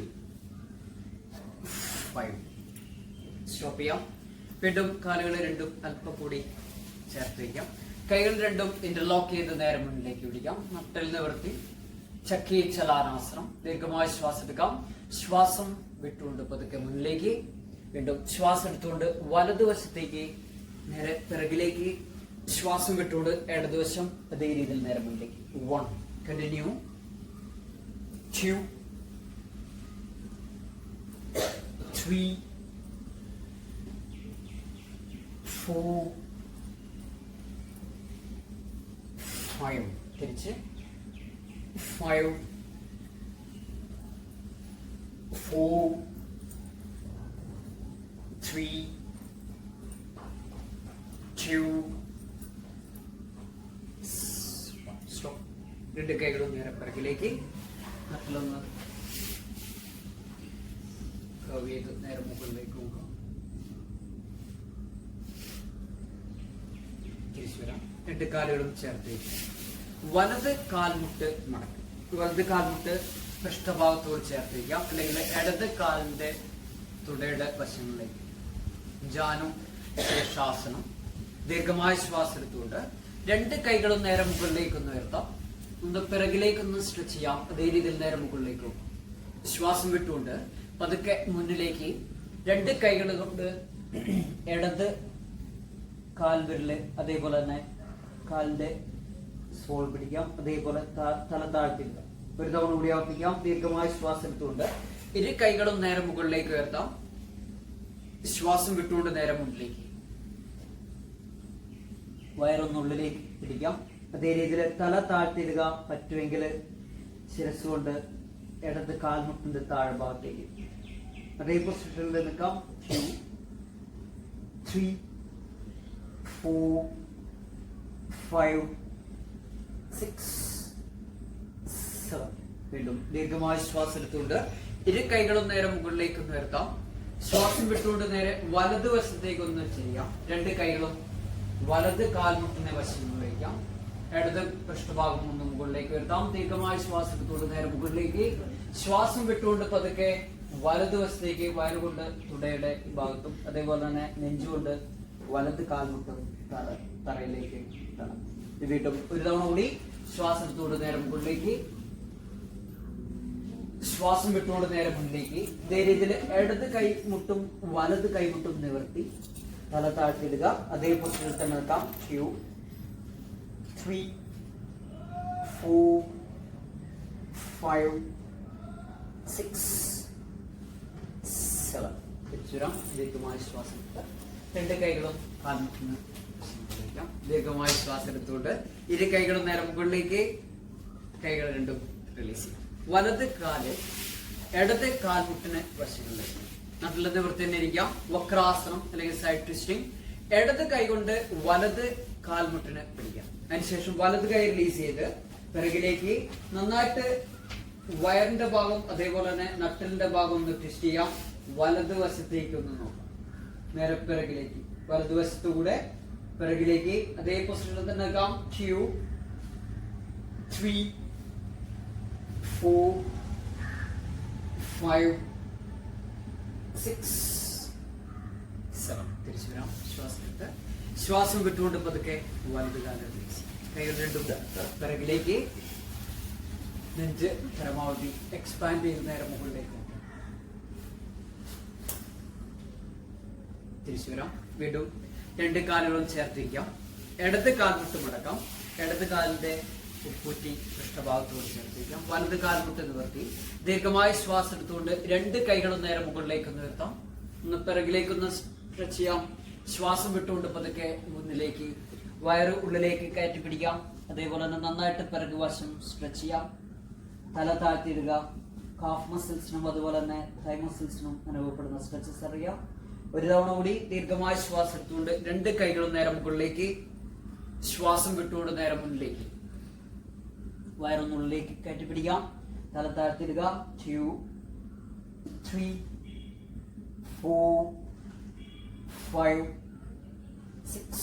5 സ്റ്റോപ്പ് ചെയ്യാം. വീണ്ടും കാലുകൾ രണ്ടും അല്പം കൂടി ചേർത്ത് വയ്ക്കാം. കൈകൾ രണ്ടും ഇന്റർലോക്ക് ചെയ്ത് നേരെ മുന്നിലേക്ക് പിടിക്കാം. നട്ടൽ നിവർത്തി ചക്കി ചലാനാസനം. ദീർഘമായ ശ്വാസം എടുക്കാം. ശ്വാസം വിട്ടുകൊണ്ട് പതുക്കെ മുന്നിലേക്ക്. വീണ്ടും ശ്വാസം എടുത്തുകൊണ്ട് വലതുവശത്തേക്ക് നേരെ പിറകിലേക്ക്. ശ്വാസം വിട്ടുകൊണ്ട് ഇടതുവശം അതേ രീതിയിൽ നേരെ മുന്നിലേക്ക്. 1 കണ്ടിന്യൂ 2 3 4 5 തിരിച്ച് 5 4 3 2 സ്റ്റോപ്പ്. രണ്ട് കൈകളും നേരെ പിറകിലേക്ക്. നട്ടിലൊന്ന് കർവ് ചെയ്ത് നേരെ മുകളിലേക്ക് നോക്കാം. തിരിച്ചു വരാം. രണ്ട് കാലുകളും ചേർത്ത് വലത് കാൽമുട്ട് മടക്കും. വലത് കാൽമുട്ട് പൃഷ്ഠഭാഗത്തോട് ചേർത്ത് വയ്ക്കാം. അല്ലെങ്കിൽ ഇടത് കാലിന്റെ തുടയുടെ വശങ്ങളിലേക്ക്. ജാനു ശേഷാസനം. ദീർഘമായ ശ്വാസം എടുത്തുകൊണ്ട് രണ്ട് കൈകളും നേരെ മുകളിലേക്ക് ഒന്ന് ഉയർത്താം. ഒന്ന് പിറകിലേക്കൊന്ന് സ്ട്രെച്ച് ചെയ്യാം. അതേ രീതിയിൽ നേരെ മുകളിലേക്ക് പോകും. ശ്വാസം വിട്ടുകൊണ്ട് പതുക്കെ മുന്നിലേക്ക്. രണ്ട് കൈകൾ കൊണ്ട് ഇടത് കാൽവിരല് അതേപോലെ തന്നെ കാലിന്റെ സോൾ പിടിക്കാം. അതേപോലെ തല താഴ്ത്തിരിക്കാം. ഒരു തവണ കൂടി ആവർത്തിക്കാം. ദീർഘമായ ശ്വാസം എടുത്തുകൊണ്ട് ഇരു കൈകളും നേരെ മുകളിലേക്ക് ഉയർത്താം. ശ്വാസം വിട്ടുകൊണ്ട് നേരെ മുന്നിലേക്ക്. വയറൊന്നുള്ളിലേക്ക് പിടിക്കാം. അതേ രീതിയിൽ തല താഴ്ത്തിയിടുക. പറ്റുമെങ്കിൽ ശിരസ്സുകൊണ്ട് ഇടത് കാൽമുട്ടിന്റെ താഴ്ഭാഗത്തേക്ക് അതേ പൊസിഷനിൽ നിൽക്കാം. 2 3 4 5 6 7. വീണ്ടും ദീർഘമായ ശ്വാസം എടുത്തുകൊണ്ട് ഇരു കൈകളും നേരെ മുകളിലേക്ക് ഉയർത്താം. ശ്വാസം വിട്ടുകൊണ്ട് നേരെ വലതുവശത്തേക്ക് ഒന്ന് ചെയ്യാം. രണ്ട് കൈകളും വലത് കാൽമുട്ടിനെ വശങ്ങളിലേക്കാം. ഇടത് പൃഷ്ഠഭാഗം ഒന്ന് മുകളിലേക്ക് ഉയർത്താം. ദീർഘമായ ശ്വാസം എടുത്തുകൊണ്ട് നേരെ മുകളിലേക്ക്. ശ്വാസം വിട്ടുകൊണ്ട് പതുക്കെ വലതുവശത്തേക്ക്. വയറുകൊണ്ട് തുടയുടെ ഭാഗത്തും അതേപോലെ തന്നെ നെഞ്ചുകൊണ്ട് വലത് കാൽമുട്ടും തറയിലേക്ക് ഇടണം. വീണ്ടും ഒരു തവണ കൂടി ശ്വാസം എടുത്തുകൊണ്ട് നേരെ മുകളിലേക്ക്. ശ്വാസം വിട്ടുകൊണ്ട് നേരെ മുന്നിലേക്ക്. ഇതേ രീതിയിൽ ഇടത് കൈമുട്ടും വലത് കൈമുട്ടും നിവർത്തി തല താഴ്ത്തിയിടുക. അതേ പൊസിഷനിൽ തന്നെ നിൽക്കാം. 2 3 4 5 6 7. തിരിച്ചുവരാം. ദീർഘമായ ശ്വാസം എടുത്ത് രണ്ട് കൈകളും കാൽമുട്ടിന് വയ്ക്കാം. ദീർഘമായ ശ്വാസം എടുത്തുകൊണ്ട് ഇരു കൈകളും നേരെ മുകളിലേക്ക്. കൈകൾ രണ്ടും റിലീസ് ചെയ്യാം. വലത് കാല് ഇടത് കാൽമുട്ടിന് വശങ്ങളിലേക്ക്. നല്ലത് വൃത്തി തന്നെ ഇരിക്കാം. വക്രാസനം അല്ലെങ്കിൽ സൈഡ് ട്വിസ്റ്റിംഗ്. ഇടത് കൈ കൊണ്ട് വലത് കാൽമുട്ടിന് പിടിക്കാം. അതിനുശേഷം വലത് കൈ റിലീസ് ചെയ്ത് പിറകിലേക്ക് നന്നായിട്ട് വയറിന്റെ ഭാഗം അതേപോലെ തന്നെ നട്ടലിന്റെ ഭാഗം ഒന്ന് ട്വിസ്റ്റ് ചെയ്യാം. വലത് വശത്തേക്ക് ഒന്ന് നോക്കാം. നേരെ പിറകിലേക്ക്. വലതുവശത്തുകൂടെ പിറകിലേക്ക്. അതേ പൊസിഷനിൽ തന്നെ നിൽക്കാം. 2 3 4 5 6 7. തിരിച്ചു വരാം. ശ്വാസം എടുത്ത് ശ്വാസം വിട്ടുകൊണ്ട് പതുക്കെ വലത് കാലം കൈകൾ രണ്ടും പിറകിലേക്ക്. നെഞ്ച് പരമാവധി എക്സ്പാൻഡ് ചെയ്ത് നേരെ മുകളിലേക്ക്. തിരിച്ചു വരാം. വീണ്ടും രണ്ട് കാലുകളും ചേർത്തിരിക്കാം. ഇടത് കാൽമുട്ട് മടക്കാം. ഇടത് കാലിന്റെ ഉപ്പൂറ്റി പൃഷ്ഠഭാഗത്തോട് ചേർത്തിരിക്കാം. വലത് കാൽമുട്ട് നിവർത്തി ദീർഘമായ ശ്വാസം എടുത്തുകൊണ്ട് രണ്ട് കൈകളും നേരെ മുകളിലേക്ക് നിർത്താം. ഒന്ന് പിറകിലേക്കൊന്ന് സ്ട്രെച്ച് ചെയ്യാം. ശ്വാസം വിട്ടുകൊണ്ട് പതുക്കെ മുന്നിലേക്ക്. വയറ് ഉള്ളിലേക്ക് കയറ്റി പിടിക്കാം. അതേപോലെ തന്നെ നന്നായിട്ട് പിറകു വശം സ്ട്രെച്ച് ചെയ്യാം. തല താഴ്ത്തിയിടുക. കാഫ് മസിൽസിനും അതുപോലെ തന്നെ തൈ മസിൽസിനും അനുഭവപ്പെടുന്ന സ്ട്രെച്ചസ് അറിയാം. ഒരു തവണ കൂടി ദീർഘമായ ശ്വാസം എടുത്തുകൊണ്ട് രണ്ട് കൈകളും നേരെ മുകളിലേക്ക്, ശ്വാസം വിട്ടുകൊണ്ട് നേരെ മുന്നിലേക്ക്, വയറൊന്നുള്ളിലേക്ക് കയറ്റിപ്പിടിക്കാം. തല താഴ്ത്തിടുക. 2 3 4 5 6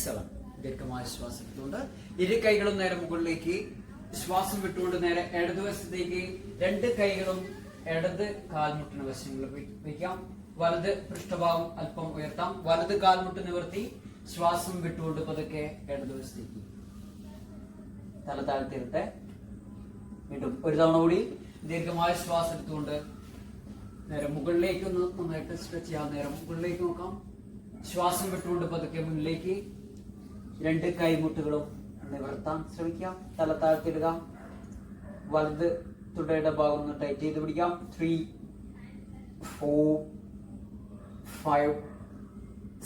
7. ദീർഘമായ ശ്വാസം എടുത്തുകൊണ്ട് ഇരു കൈകളും നേരെ മുകളിലേക്ക്, ശ്വാസം വിട്ടുകൊണ്ട് നേരെ ഇടതുവശത്തേക്ക്, രണ്ട് കൈകളും ഇടത് കാൽമുട്ടിന് വശങ്ങളിൽ വയ്ക്കാം. വലത് പൃഷ്ഠഭാഗം അല്പം ഉയർത്താം. വലത് കാൽമുട്ട് നിവർത്തി ശ്വാസം വിട്ടുകൊണ്ട് പതുക്കെ ഇടതുവശത്തേക്ക്, തല താഴ്ത്തിയിട്ടെ. വീണ്ടും ഒരു തവണ കൂടി ദീർഘമായ ശ്വാസം എടുത്തുകൊണ്ട് നേരെ മുകളിലേക്ക് ഒന്ന് നന്നായിട്ട് സ്ട്രെച്ച് ചെയ്യാം. നേരെ മുകളിലേക്ക് നോക്കാം. ശ്വാസം വിട്ടുകൊണ്ട് പതുക്കെ മുന്നിലേക്ക്, രണ്ട് കൈമുട്ടുകളും നിവർത്താൻ ശ്രമിക്കാം. തല താഴ്ത്തിയിടുക. വലത് തുടയുടെ ഭാഗം ഒന്ന് ടൈറ്റ് ചെയ്ത് പിടിക്കാം. 3 4 5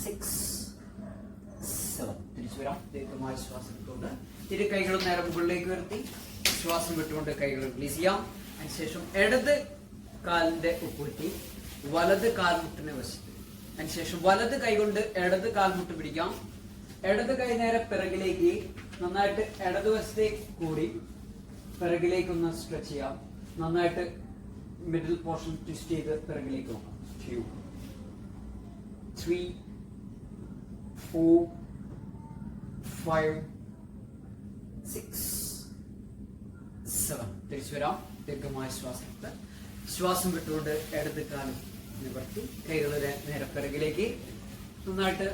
6 7. തിരിച്ചു വരാം. ദീർഘമായ ശ്വാസം എടുത്തുകൊണ്ട് ഇരു കൈകളും നേരെ മുകളിലേക്ക് ഉയർത്തി ശ്വാസം വിട്ടുകൊണ്ട് കൈകൾ റിലീസ് ചെയ്യാം. അതിനുശേഷം ഇടത് കാലിന്റെ ഉപ്പൂറ്റി വലത് കാൽമുട്ടിനെ വശത്ത്. അതിനുശേഷം വലത് കൈ കൊണ്ട് ഇടത് കാൽമുട്ട് പിടിക്കാം. ഇടത് കൈ നേരെ പിറകിലേക്ക് നന്നായിട്ട് ഇടതുവശത്തേക്ക് കൂടി പിറകിലേക്ക് ഒന്ന് സ്ട്രെച്ച് ചെയ്യാം. നന്നായിട്ട് മിഡിൽ പോർഷൻ ട്വിസ്റ്റ് ചെയ്ത് പിറകിലേക്ക് നോക്കാം. 2 3 4 5 6 7. തിരിച്ചു വരാം. ദീർഘമായ ശ്വാസം എടുത്ത് ശ്വാസം വിട്ടുകൊണ്ട് ഇടത് കാലം നിവർത്തി കൈകളെ നേരെ പിറകിലേക്ക് നന്നായിട്ട്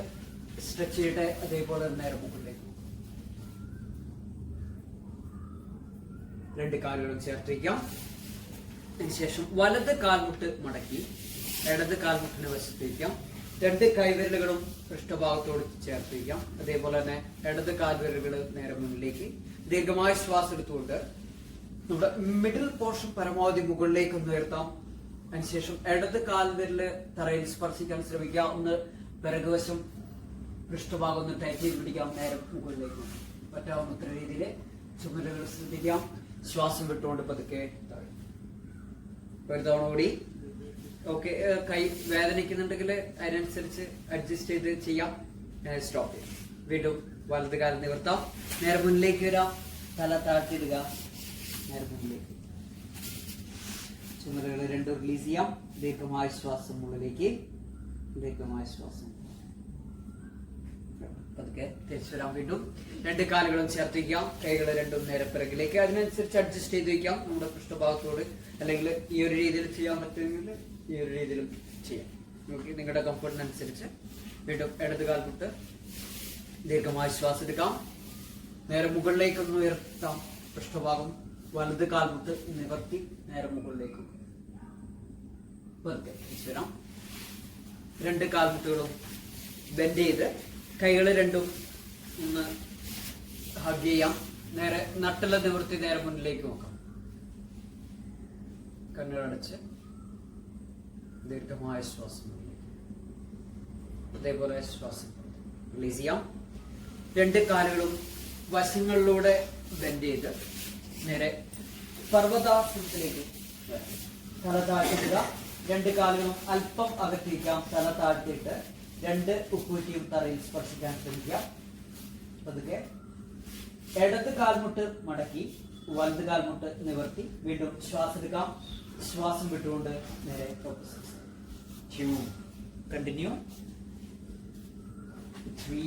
സ്ട്രെച്ച് ചെയ്യട്ടെ. അതേപോലെ നേരെ മുകളിലേക്ക് രണ്ട് കാലുകളും ചേർത്ത് വയ്ക്കാം. അതിനുശേഷം വലത് കാൽമുട്ട് മടക്കി ഇടത് കാൽമുട്ടിനെ വശത്ത് വയ്ക്കാം. രണ്ട് കൈവിരലുകളും പൃഷ്ഠഭാഗത്തോട് ചേർത്ത് വയ്ക്കാം. അതേപോലെ തന്നെ ഇടത് കാൽവിരലുകൾ നേരെ മുന്നിലേക്ക് ദീർഘമായ ശ്വാസം എടുത്തുകൊണ്ട് നമ്മുടെ മിഡിൽ പോർഷൻ പരമാവധി മുകളിലേക്ക് ഒന്ന് ഉയർത്താം. അതിനുശേഷം ഇടത് കാൽവിരല് തറയിൽ സ്പർശിക്കാൻ ശ്രമിക്കാം. ഒന്ന് പിറകുവശം പൃഷ്ഠഭാഗം ഒന്ന് ടൈറ്റ് ചെയ്ത് പിടിക്കാം. നേരെ മുകളിലേക്ക് പറ്റാവുന്നത്ര രീതിയിൽ ചുമലുകൾ ശ്രദ്ധിക്കാം. ശ്വാസം വിട്ടുകൊണ്ട് പതുക്കെ ഒരു തവണ കൂടി. ഓക്കെ, കൈ വേദനിക്കുന്നുണ്ടെങ്കിൽ അതിനനുസരിച്ച് അഡ്ജസ്റ്റ് ചെയ്ത് ചെയ്യാം. സ്റ്റോപ്പ് ചെയ്യാം. വീണ്ടും വലത് കാലം നിവർത്താം. നേരെ മുന്നിലേക്ക് വരാം. തല താഴ്ത്തിയിടുക. നേരെ മുന്നിലേക്ക് ചുമലുകൾ രണ്ടും റിലീസ് ചെയ്യാം. ദീർഘമായ ശ്വാസം മുകളിലേക്ക്, ദീർഘമായ ശ്വാസം പതുക്കെ തിരിച്ചു വരാം. വീണ്ടും രണ്ട് കാലുകളും ചേർത്ത് വയ്ക്കാം. കൈകൾ രണ്ടും നേരെ പിറകിലേക്ക് അതിനനുസരിച്ച് അഡ്ജസ്റ്റ് ചെയ്ത് വയ്ക്കാം. നമ്മുടെ പൃഷ്ഠഭാഗത്തോട് അല്ലെങ്കിൽ ഈ ഒരു രീതിയിൽ ചെയ്യാൻ പറ്റുമെങ്കിൽ ഈ ഒരു രീതിയിലും ചെയ്യാം. നോക്കി നിങ്ങളുടെ കംഫർട്ടിനനുസരിച്ച്. വീണ്ടും ഇടത് കാൽമുട്ട് ദീർഘമായ ശ്വാസം എടുക്കാം. നേരെ മുകളിലേക്കൊന്ന് ഉയർത്താം പൃഷ്ഠഭാഗം. വലത് കാൽമുട്ട് നിവർത്തി നേരെ മുകളിലേക്ക് പതുക്കെ തിരിച്ചു വരാം. രണ്ട് കാൽമുട്ടുകളും ബെൻഡ് ചെയ്ത് കൈകൾ രണ്ടും ഒന്ന് ഹഗ് ചെയ്യാം. നേരെ നട്ടല നിവർത്തി നേരെ മുന്നിലേക്ക് നോക്കാം. കണ്ണുകളടച്ച് ദീർഘമായ ശ്വാസം അതേപോലെ ശ്വാസം റിലീസ് ചെയ്യാം. രണ്ട് കാലുകളും വശങ്ങളിലൂടെ ബെൻഡ് ചെയ്ത് നേരെ പർവ്വതാസനത്തിലേക്ക് തല താഴ്ത്തിടുക. രണ്ട് കാലുകളും അല്പം അകത്തിരിക്കാം. തല താഴ്ത്തിയിട്ട് രണ്ട് ഉപ്പൂറ്റിയും തറയിൽ സ്പർശിക്കാൻ ശ്രമിക്കാം. പതുക്കെ ഇടത് കാൽമുട്ട് മടക്കി വലത് കാൽമുട്ട് നിവർത്തി വീണ്ടും ശ്വാസം എടുക്കാം. ശ്വാസം വിട്ടുകൊണ്ട് നേരെ കണ്ടിന്യൂ. 3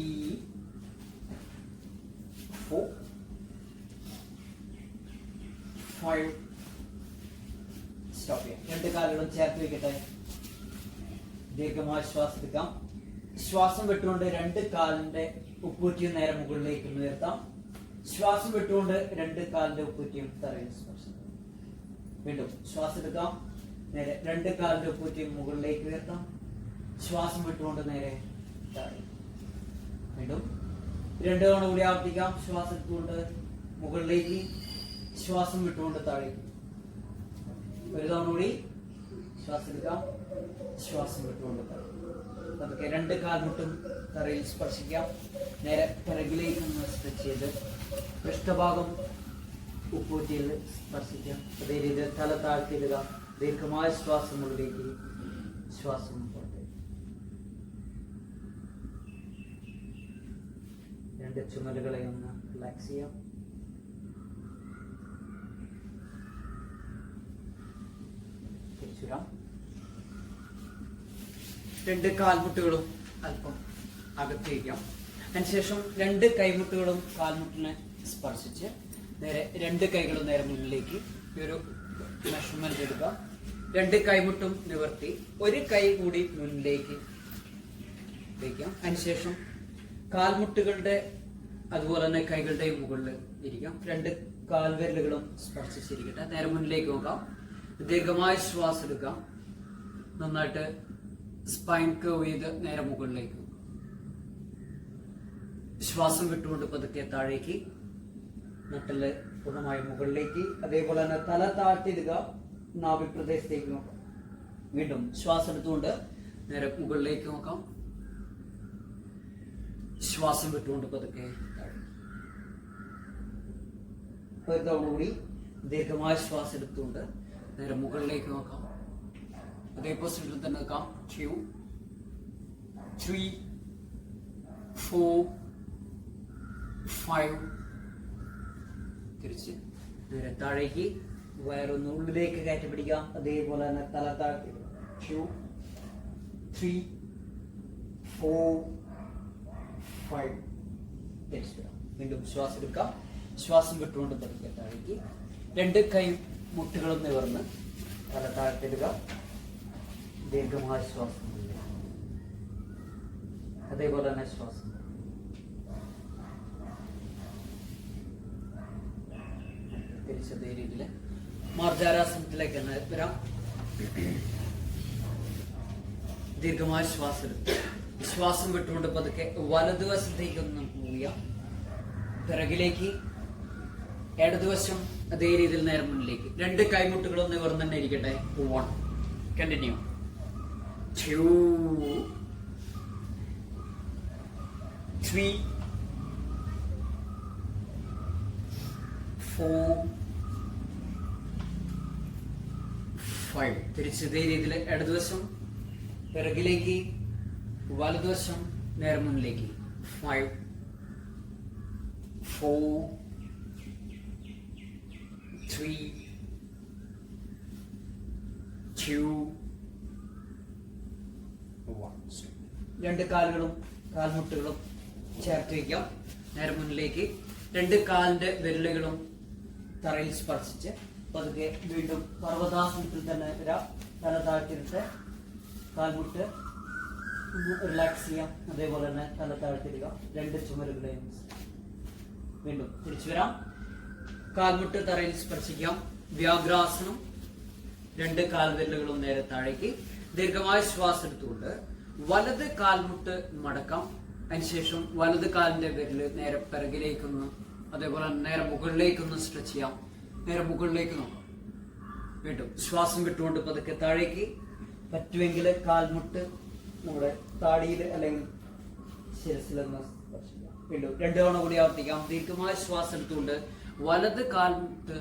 4 5 സ്റ്റോപ്പ് ചെയ്യാം. രണ്ട് കാലുകളും ചേർത്ത് വെക്കട്ടെ. ദീർഘമായ ശ്വാസം എടുക്കാം. ശ്വാസം വിട്ടുകൊണ്ട് രണ്ട് കാലിന്റെ ഉപ്പൂറ്റിയും നേരെ മുകളിലേക്ക് ഉയർത്താം. ശ്വാസം വിട്ടുകൊണ്ട് രണ്ട് കാലിന്റെ ഉപ്പൂറ്റിയും തറയിൽ സ്പർശിക്കാം. വീണ്ടും ശ്വാസം എടുക്കാം. നേരെ രണ്ട് കാലിന്റെ ഉപ്പൂറ്റിയും മുകളിലേക്ക് ഉയർത്താം. ശ്വാസം വിട്ടുകൊണ്ട് നേരെ താഴെ. വീണ്ടും രണ്ട് തവണ കൂടി ആവർത്തിക്കാം. ശ്വാസം എടുത്തുകൊണ്ട് മുകളിലേക്ക്, ശ്വാസം വിട്ടുകൊണ്ട് താഴേക്ക്. ഒരു തവണ കൂടി ശ്വാസം എടുക്കാം. ശ്വാസം വിട്ടുകൊണ്ട് താഴെ. അതൊക്കെ രണ്ട് കാൽമുട്ടും തറയിൽ സ്പർശിക്കാം. നേരെ പിറകിലേക്ക് സ്ട്രെച്ച് ചെയ്ത് പൃഷ്ഠഭാഗം ഉപ്പൂറ്റിയിൽ സ്പർശിക്കാം. അതേ രീതിയിൽ തല താഴ്ത്തിയിടുക. ദീർഘമായ ശ്വാസം ഉള്ളിലേക്ക്, ശ്വാസം പുറത്തേക്ക്. രണ്ട് ചുമലുകളെ ഒന്ന് റിലാക്സ് ചെയ്യാം. തിരിച്ചുവിടാം. രണ്ട് കാൽമുട്ടുകളും അല്പം അകത്തേക്കാം. അതിനുശേഷം രണ്ട് കൈമുട്ടുകളും കാൽമുട്ടിനെ സ്പർശിച്ച് നേരെ രണ്ട് കൈകളും നേരെ മുന്നിലേക്ക് ഒരു മെഷർമെന്റ് എടുക്കുക. രണ്ട് കൈമുട്ടും നിവർത്തി ഒരു കൈ കൂടി മുന്നിലേക്ക് വയ്ക്കാം. അതിനുശേഷം കാൽമുട്ടുകളുടെ അതുപോലെ തന്നെ കൈകളുടെയും മുകളിൽ ഇരിക്കാം. രണ്ട് കാൽവിരലുകളും സ്പർശിച്ചിരിക്കട്ടെ. നേരെ മുന്നിലേക്ക് നോക്കാം. ദീർഘമായ ശ്വാസം എടുക്കാം. നന്നായിട്ട് സ്പൈൻ കർവ് ചെയ്ത് നേരെ മുകളിലേക്ക് ശ്വാസം വിട്ടുകൊണ്ട് പതുക്കെ താഴേക്ക്, നട്ടല് പൂർണ്ണമായും മുകളിലേക്ക്. അതേപോലെ തന്നെ തല താഴ്ത്തിയിടുക. നാഭി പ്രദേശത്തേക്ക് നോക്കാം. വീണ്ടും ശ്വാസം എടുത്തുകൊണ്ട് നേരെ മുകളിലേക്ക് നോക്കാം. ശ്വാസം വിട്ടുകൊണ്ട് പതുക്കെ താഴേക്ക്. കൂടി ദീർഘമായ ശ്വാസം എടുത്തുകൊണ്ട് നേരെ മുകളിലേക്ക് നോക്കാം. അതേ പൊസിഷനിൽ തന്നെ നിൽക്കാം. 2 3 4 5. തിരിച്ച് നേരെ താഴേക്ക്. വയറൊന്ന് ഉള്ളിലേക്ക് കയറ്റി പിടിക്കാം. അതേപോലെ തന്നെ തല താഴ്ത്തി. 2 3 4 5. തിരിച്ചിടാം. വീണ്ടും ശ്വാസം എടുക്കാം. ശ്വാസം വിട്ടുകൊണ്ട് പതുക്കെ താഴേക്ക്. രണ്ട് കൈ മുട്ടുകളും നിവർന്ന് തല താഴ്ത്തിടുക. ദീർഘമായ ശ്വാസം. അതേപോലെ തന്നെ ശ്വാസം. തിരിച്ചതേ രീതിയിൽ മാർജാരാസനത്തിലേക്ക് തന്നെ വരാം. ദീർഘമായ ശ്വാസം എടുത്ത് ശ്വാസം വിട്ടുകൊണ്ട് പതുക്കെ വലതുവശത്തേക്ക് ഒന്ന് പോവുക. പിറകിലേക്ക്, ഇടതുവശം അതേ രീതിയിൽ നേരെ മുന്നിലേക്ക്. രണ്ട് കൈമുട്ടുകളും നിവർന്ന് തന്നെ ഇരിക്കട്ടെ. 1 കണ്ടിന്യൂ. 2 3 4 5. തിരിച്ച് ഇതേ രീതിയിൽ ഇടതുവശം പിറകിലേക്ക്, വലതുവശം നേരെ മുന്നിലേക്ക്. 5 4 3 2 1. രണ്ട് കാലുകളും കാൽമുട്ടുകളും ചേർത്ത് വയ്ക്കാം. നേരെ മുന്നിലേക്ക്. രണ്ട് കാലിന്റെ വിരലുകളും തറയിൽ സ്പർശിച്ച് പതുക്കെ വീണ്ടും പർവ്വതാസനത്തിൽ തന്നെ വരാം. തല താഴ്ത്തിയിട്ട് കാൽമുട്ട് റിലാക്സ് ചെയ്യാം. അതേപോലെ തന്നെ തല താഴ്ത്തിരിക. രണ്ട് ചുമലുകളെയും വീണ്ടും തിരിച്ചു വരാം. കാൽമുട്ട് തറയിൽ സ്പർശിക്കാം. വ്യാഘ്രാസനം. രണ്ട് കാൽവിരലുകളും നേരെ താഴേക്ക്. ദീർഘമായ ശ്വാസം എടുത്തുകൊണ്ട് വലത് കാൽമുട്ട് മടക്കാം. അതിനുശേഷം വലത് കാലിന്റെ വിരല് നേരെ പിറകിലേക്കൊന്ന്, അതേപോലെ നേരെ മുകളിലേക്കൊന്ന് സ്ട്രെച്ച് ചെയ്യാം. നേരെ മുകളിലേക്ക് നോക്കാം. വീണ്ടും ശ്വാസം വിട്ടുകൊണ്ട് പതുക്കെ താഴേക്ക്. പറ്റുമെങ്കിൽ കാൽമുട്ട് നമ്മുടെ താടിയിൽ അല്ലെങ്കിൽ ശിരസിലൊന്ന് സ്പർശിക്കാം. വീണ്ടും രണ്ടു തവണ കൂടി ആവർത്തിക്കാം. ദീർഘമായ ശ്വാസം എടുത്തുകൊണ്ട് വലത് കാൽമുട്ട്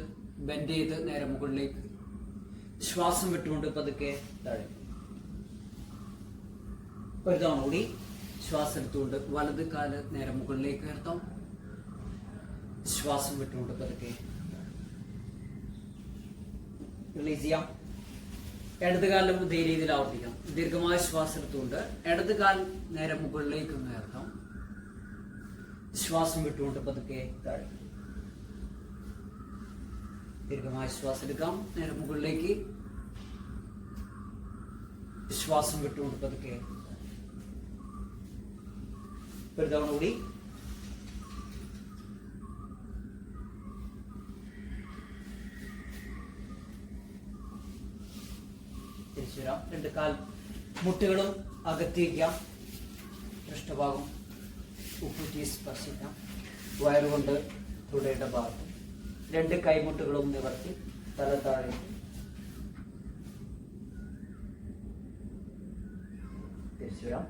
ബെൻഡ് ചെയ്ത് നേരെ മുകളിലേക്ക്. ശ്വാസം വിട്ടുകൊണ്ട് പതുക്കെ താഴേക്ക്. ഒരു തവണ കൂടി ശ്വാസം എടുത്തുകൊണ്ട് വലത് കാല് നേരെ മുകളിലേക്ക് ഉയർത്താം. ശ്വാസം വിട്ടുകൊണ്ട് പതുക്കെ റിലീസ് ചെയ്യാം. ഇടത് കാലിലും ഇതേ രീതിയിൽ ആവർത്തിക്കാം. ദീർഘമായ ശ്വാസം എടുത്തുകൊണ്ട് ഇടത് കാൽ നേരെ മുകളിലേക്ക് ഒന്ന് ഉയർത്താം. ശ്വാസം വിട്ടുകൊണ്ട് പതുക്കെ താഴെ. ദീർഘമായ ശ്വാസം എടുക്കാം. നേരെ മുകളിലേക്ക്. ശ്വാസം വിട്ടുകൊണ്ട് പതുക്കെ. ഒരു തവണ കൂടി. തിരിച്ചു വരാം. രണ്ട് കാൽ മുട്ടുകളും അകത്തിരിക്കാം. പൃഷ്ഠഭാഗം ഉപ്പൂറ്റി സ്പർശിക്കാം. വയറുകൊണ്ട് തുടയുടെ ഭാഗത്ത്. രണ്ട് കൈമുട്ടുകളും നിവർത്തി തല താഴെ. തിരിച്ചു വരാം.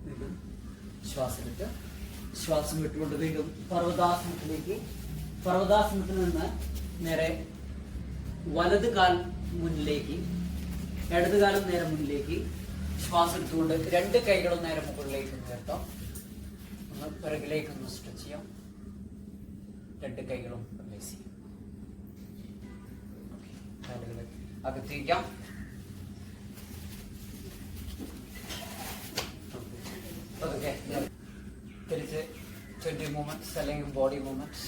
വീണ്ടും ശ്വാസം എടുത്ത് ശ്വാസം വിട്ടുകൊണ്ട് വീണ്ടും പർവ്വതാസനത്തിലേക്ക് പർവ്വതാസനത്തിൽ നിന്ന് നേരെ വലത് കാൽ മുന്നിലേക്ക്, ഇടത് കാലം നേരെ മുന്നിലേക്ക്. ശ്വാസം എടുത്തുകൊണ്ട് രണ്ട് കൈകളും നേരെ മുകളിലേക്ക് ഉയർത്താം. ഒന്ന് പിറകിലേക്ക് ഒന്ന് സ്ട്രെച്ച് ചെയ്യാം. രണ്ട് കൈകളും റിലീസ് ചെയ്യാം. കാലുകൾ അകത്തേക്കാം. തിരിച്ച് 20 മൂവ്മെന്റ്സ് അല്ലെങ്കിൽ ബോഡി മൂവ്മെന്റ്സ്,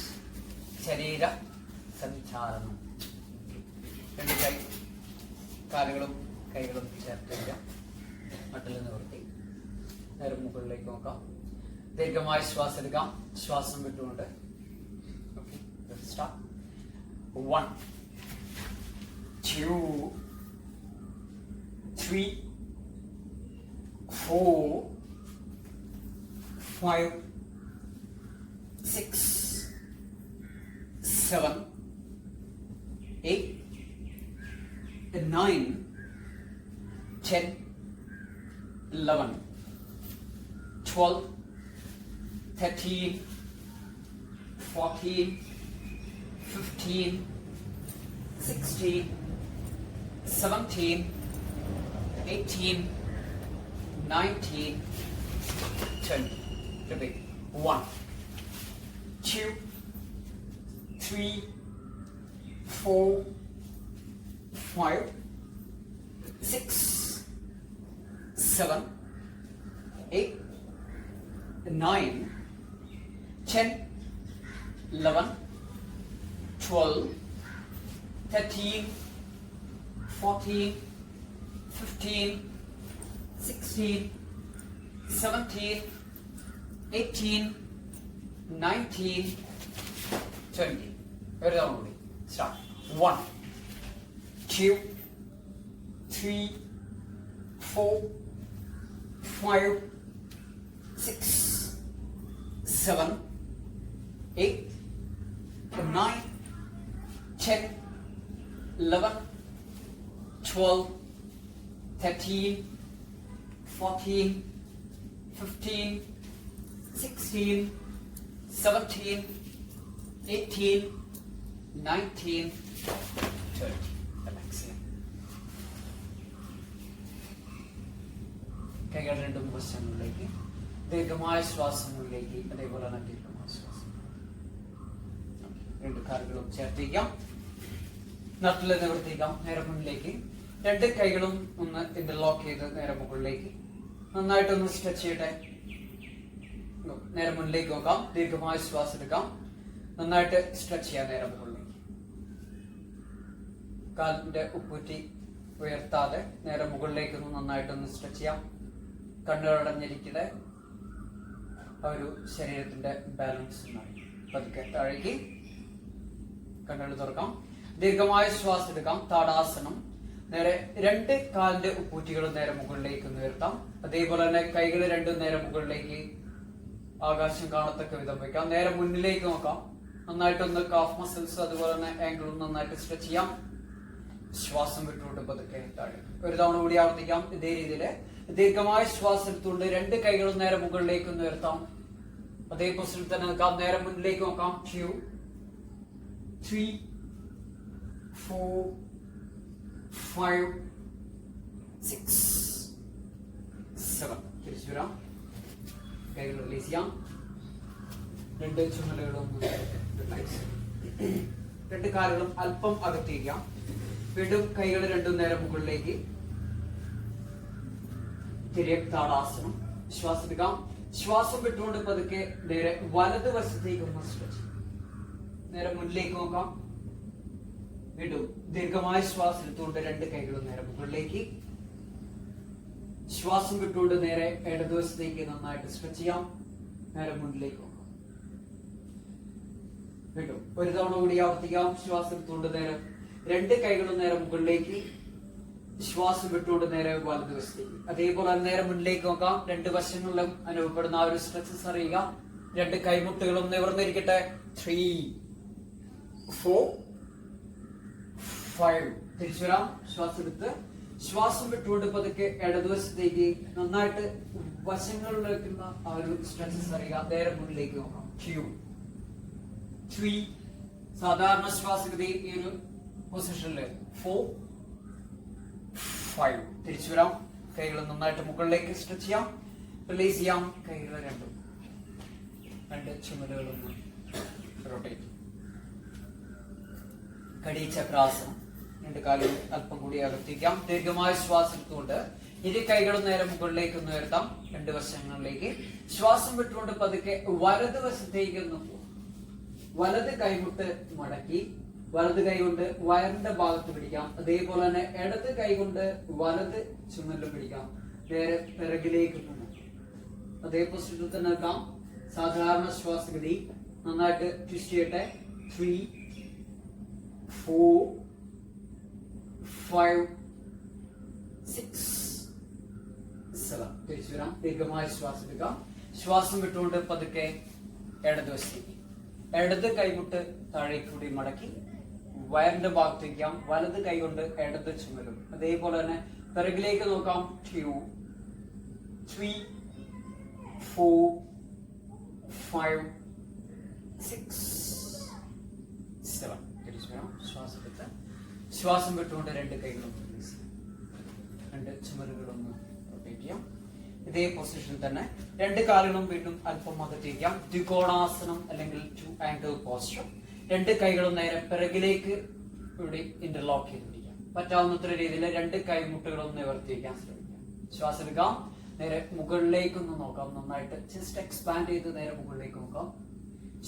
ശരീര സഞ്ചാരണം. രണ്ട് കൈ കാലുകളും കൈകളും ചേർത്ത് വയ്ക്കാം. മട്ടിൽ നിവർത്തി നേരെ മുകളിലേക്ക് നോക്കാം. ദീർഘമായി ശ്വാസം എടുക്കാം. ശ്വാസം വിട്ടുകൊണ്ട് start. 1 2 3 4 5 6 7 8 9 10 11 12 13 14 15 16 17 18 19 20. Repeat. 1 2 3 4 5 6 7 8 9 10 11 12 13 14 15 16 17 18 19 20. Very down. Start. 1 2 3 4 5 6 7 8 9 10 11 12 13 14 15 16 17 18 19 20. Relax. കൈകൾ രണ്ടും വശങ്ങളിലേക്ക്, ദീർഘമായ ശ്വാസങ്ങളിലേക്ക്, അതേപോലെ തന്നെ ദീർഘമായ ശ്വാസം. രണ്ട് കാലുകളും ചേർത്തിക്കാം. നട്ടില് നിവർത്തിക്കാം. നേരെ മുന്നിലേക്ക് രണ്ട് കൈകളും ഒന്ന് ഇന്റർലോക്ക് ചെയ്ത് നേരെ മുകളിലേക്ക് നന്നായിട്ടൊന്ന് സ്ട്രെച്ച് ചെയ്യട്ടെ. നേരെ മുന്നിലേക്ക് നോക്കാം. ദീർഘമായ ശ്വാസം എടുക്കാം. നന്നായിട്ട് സ്ട്രെച്ച് ചെയ്യാം. നേരെ മുകളിലേക്ക് കാലിന്റെ ഉപ്പൂറ്റി ഉയർത്താതെ നേരെ മുകളിലേക്ക് ഒന്ന് നന്നായിട്ടൊന്ന് സ്ട്രെച്ച് ചെയ്യാം. കണ്ണുകളടഞ്ഞിരിക്കട്ടെ. ആ ഒരു ശരീരത്തിന്റെ ബാലൻസ് പതുക്കെ താഴേക്ക് കണ്ണുകൾ തുറക്കാം. ദീർഘമായ ശ്വാസം എടുക്കാം. താടാസനം. നേരെ രണ്ട് കാലിന്റെ ഉപ്പൂറ്റികളും നേരെ മുകളിലേക്ക് ഉയർത്താം. അതേപോലെ തന്നെ കൈകൾ രണ്ടും നേരെ മുകളിലേക്ക് ആകാശം കാണത്തക്ക വിധം വയ്ക്കാം. നേരെ മുന്നിലേക്ക് നോക്കാം. നന്നായിട്ടൊന്ന് കാഫ് മസിൽസ് അതുപോലെ തന്നെ ആംഗിളും നന്നായിട്ട് സ്ട്രെച്ച് ചെയ്യാം. ശ്വാസം വിട്ടുകൊണ്ട് പതുക്കെ താഴെ ഒരു തവണ കൂടി ആവർത്തിക്കാം. ഇതേ രീതിയിൽ ദീർഘമായ ശ്വാസം എടുത്തുകൊണ്ട് രണ്ട് കൈകളും നേരെ മുകളിലേക്ക് ഉയർത്താം. അതേ പൊസിഷനിൽ തന്നെ നിൽക്കാം. നേരെ മുന്നിലേക്ക് നോക്കാം. 2 3 4 5 6 7. തിരിച്ചു വരാം. കൈകൾ റിലീസ് ചെയ്യാം. രണ്ട് ചുമലുകളും രണ്ട് കാലുകളും അല്പം അകത്തേക്കാം. വീണ്ടും കൈകൾ രണ്ടും നേരെ മുകളിലേക്ക്. തിരികെ താടാസനം. ശ്വാസം എടുക്കാം. ശ്വാസം വിട്ടുകൊണ്ട് പതുക്കെ നേരെ വലത് വശത്തേക്ക് ഒന്ന് സ്ട്രെച്ച്. നേരെ മുന്നിലേക്ക് നോക്കാം. വീണ്ടും ദീർഘമായ ശ്വാസം എടുത്തുകൊണ്ട് രണ്ട് കൈകളും നേരെ മുകളിലേക്ക്. ശ്വാസം വിട്ടുകൊണ്ട് നേരെ ഇടതുവശത്തേക്ക് നന്നായിട്ട് സ്ട്രെച്ച് ചെയ്യാം. നേരെ മുന്നിലേക്ക് നോക്കാം. വീണ്ടും ഒരു തവണ കൂടി ആവർത്തിക്കാം. ശ്വാസം എടുത്തുകൊണ്ട് നേരെ രണ്ട് കൈകളും നേരെ മുകളിലേക്ക്. ശ്വാസം വിട്ടുകൊണ്ട് നേരെ വലതുവശത്തേക്ക്. അതേപോലെ നേരെ മുന്നിലേക്ക് നോക്കാം. രണ്ട് വശങ്ങളിലും അനുഭവപ്പെടുന്ന ആ ഒരു സ്ട്രെച്ചസ് അറിയുക. രണ്ട് കൈമുട്ടുകളും നിവർന്നിരിക്കട്ടെ. 3 4 5. തിരിച്ചു വരാം. ശ്വാസം എടുത്ത് ശ്വാസം വിട്ടുകൊണ്ട് പതുക്കെ ഇടതുവശത്തേക്ക് നന്നായിട്ട് വശങ്ങളിലേക്കുള്ള ആ ഒരു സ്ട്രെച്ചസ് അറിയുക. നേരെ മുന്നിലേക്ക് നോക്കാം. 2 3 സാധാരണ ശ്വാസഗതി ഈ ഒരു പൊസിഷനില് 4 5 തിരിച്ചു വരാം. കൈകൾ നന്നായിട്ട് മുകളിലേക്ക് സ്ട്രെച്ച് ചെയ്യാം. റിലീസ് ചെയ്യാം. കൈകൾ രണ്ട് ചുമലുകളൊന്ന് റൊട്ടേറ്റ്. കടിചക്രാസനം. രണ്ട് കാലുകൾ അല്പം കൂടി അകത്തിക്കാം. ദീർഘമായ ശ്വാസം എടുത്തുകൊണ്ട് ഇരു കൈകളും നേരെ മുകളിലേക്ക് ഒന്ന് ഉയർത്താം. രണ്ട് വശങ്ങളിലേക്ക് ശ്വാസം വിട്ടുകൊണ്ട് പതുക്കെ വലതുവശത്തേക്ക് ഒന്ന് പോകും. വലത് കൈമുട്ട് മടക്കി വലത് കൈ കൊണ്ട് വയറിന്റെ ഭാഗത്ത് പിടിക്കാം. അതേപോലെ തന്നെ ഇടത് കൈ കൊണ്ട് വലത് ചുമലിലും പിടിക്കാം. നേരെ പിറകിലേക്ക് പോകും. അതേ പൊസിഷനിൽ തന്നെ നിൽക്കാം. സാധാരണ ശ്വാസഗതി. നന്നായിട്ട് ട്വിസ്റ്റ് ചെയ്യട്ടെ. 3 4 5 6 7. തിരിച്ചു വരാം. ദീർഘമായ ശ്വാസം എടുക്കാം. ശ്വാസം വിട്ടുകൊണ്ട് പതുക്കെ ഇടതുവശത്തേക്ക് ഇടത് കൈമുട്ട് താഴേക്ക് കൂടി മടക്കി വയറിന്റെ ഭാഗത്ത് വയ്ക്കാം. വലത് കൈ കൊണ്ട് ഇടത് ചുമലും. അതേപോലെ തന്നെ പിറകിലേക്ക് നോക്കാം. 2 3 4 5 6 7. തിരിച്ചു വരാം. ശ്വാസം വിട്ടുകൊണ്ട് രണ്ട് കൈകളും രണ്ട് ചുമലുകളൊന്ന് റൊട്ടേറ്റ് ചെയ്യാം. ഇതേ പൊസിഷനിൽ തന്നെ രണ്ട് കാലുകളും വീണ്ടും അല്പം അകത്തേക്കാം. ത്രികോണാസനം അല്ലെങ്കിൽ 2 ആംഗിൾ പോസ്ചർ. രണ്ട് കൈകളും നേരെ പിറകിലേക്ക് ഇവിടെ ഇന്റർലോക്ക് ചെയ്ത് പിടിക്കാം. പറ്റാവുന്നത്ര രീതിയിൽ രണ്ട് കൈമുട്ടുകളും നിവർത്തി വയ്ക്കാൻ ശ്രമിക്കാം. ശ്വാസം എടുക്കാം. നേരെ മുകളിലേക്കൊന്ന് നോക്കാം. നന്നായിട്ട് ചെസ്റ്റ് എക്സ്പാൻഡ് ചെയ്ത് നേരെ മുകളിലേക്ക് നോക്കാം.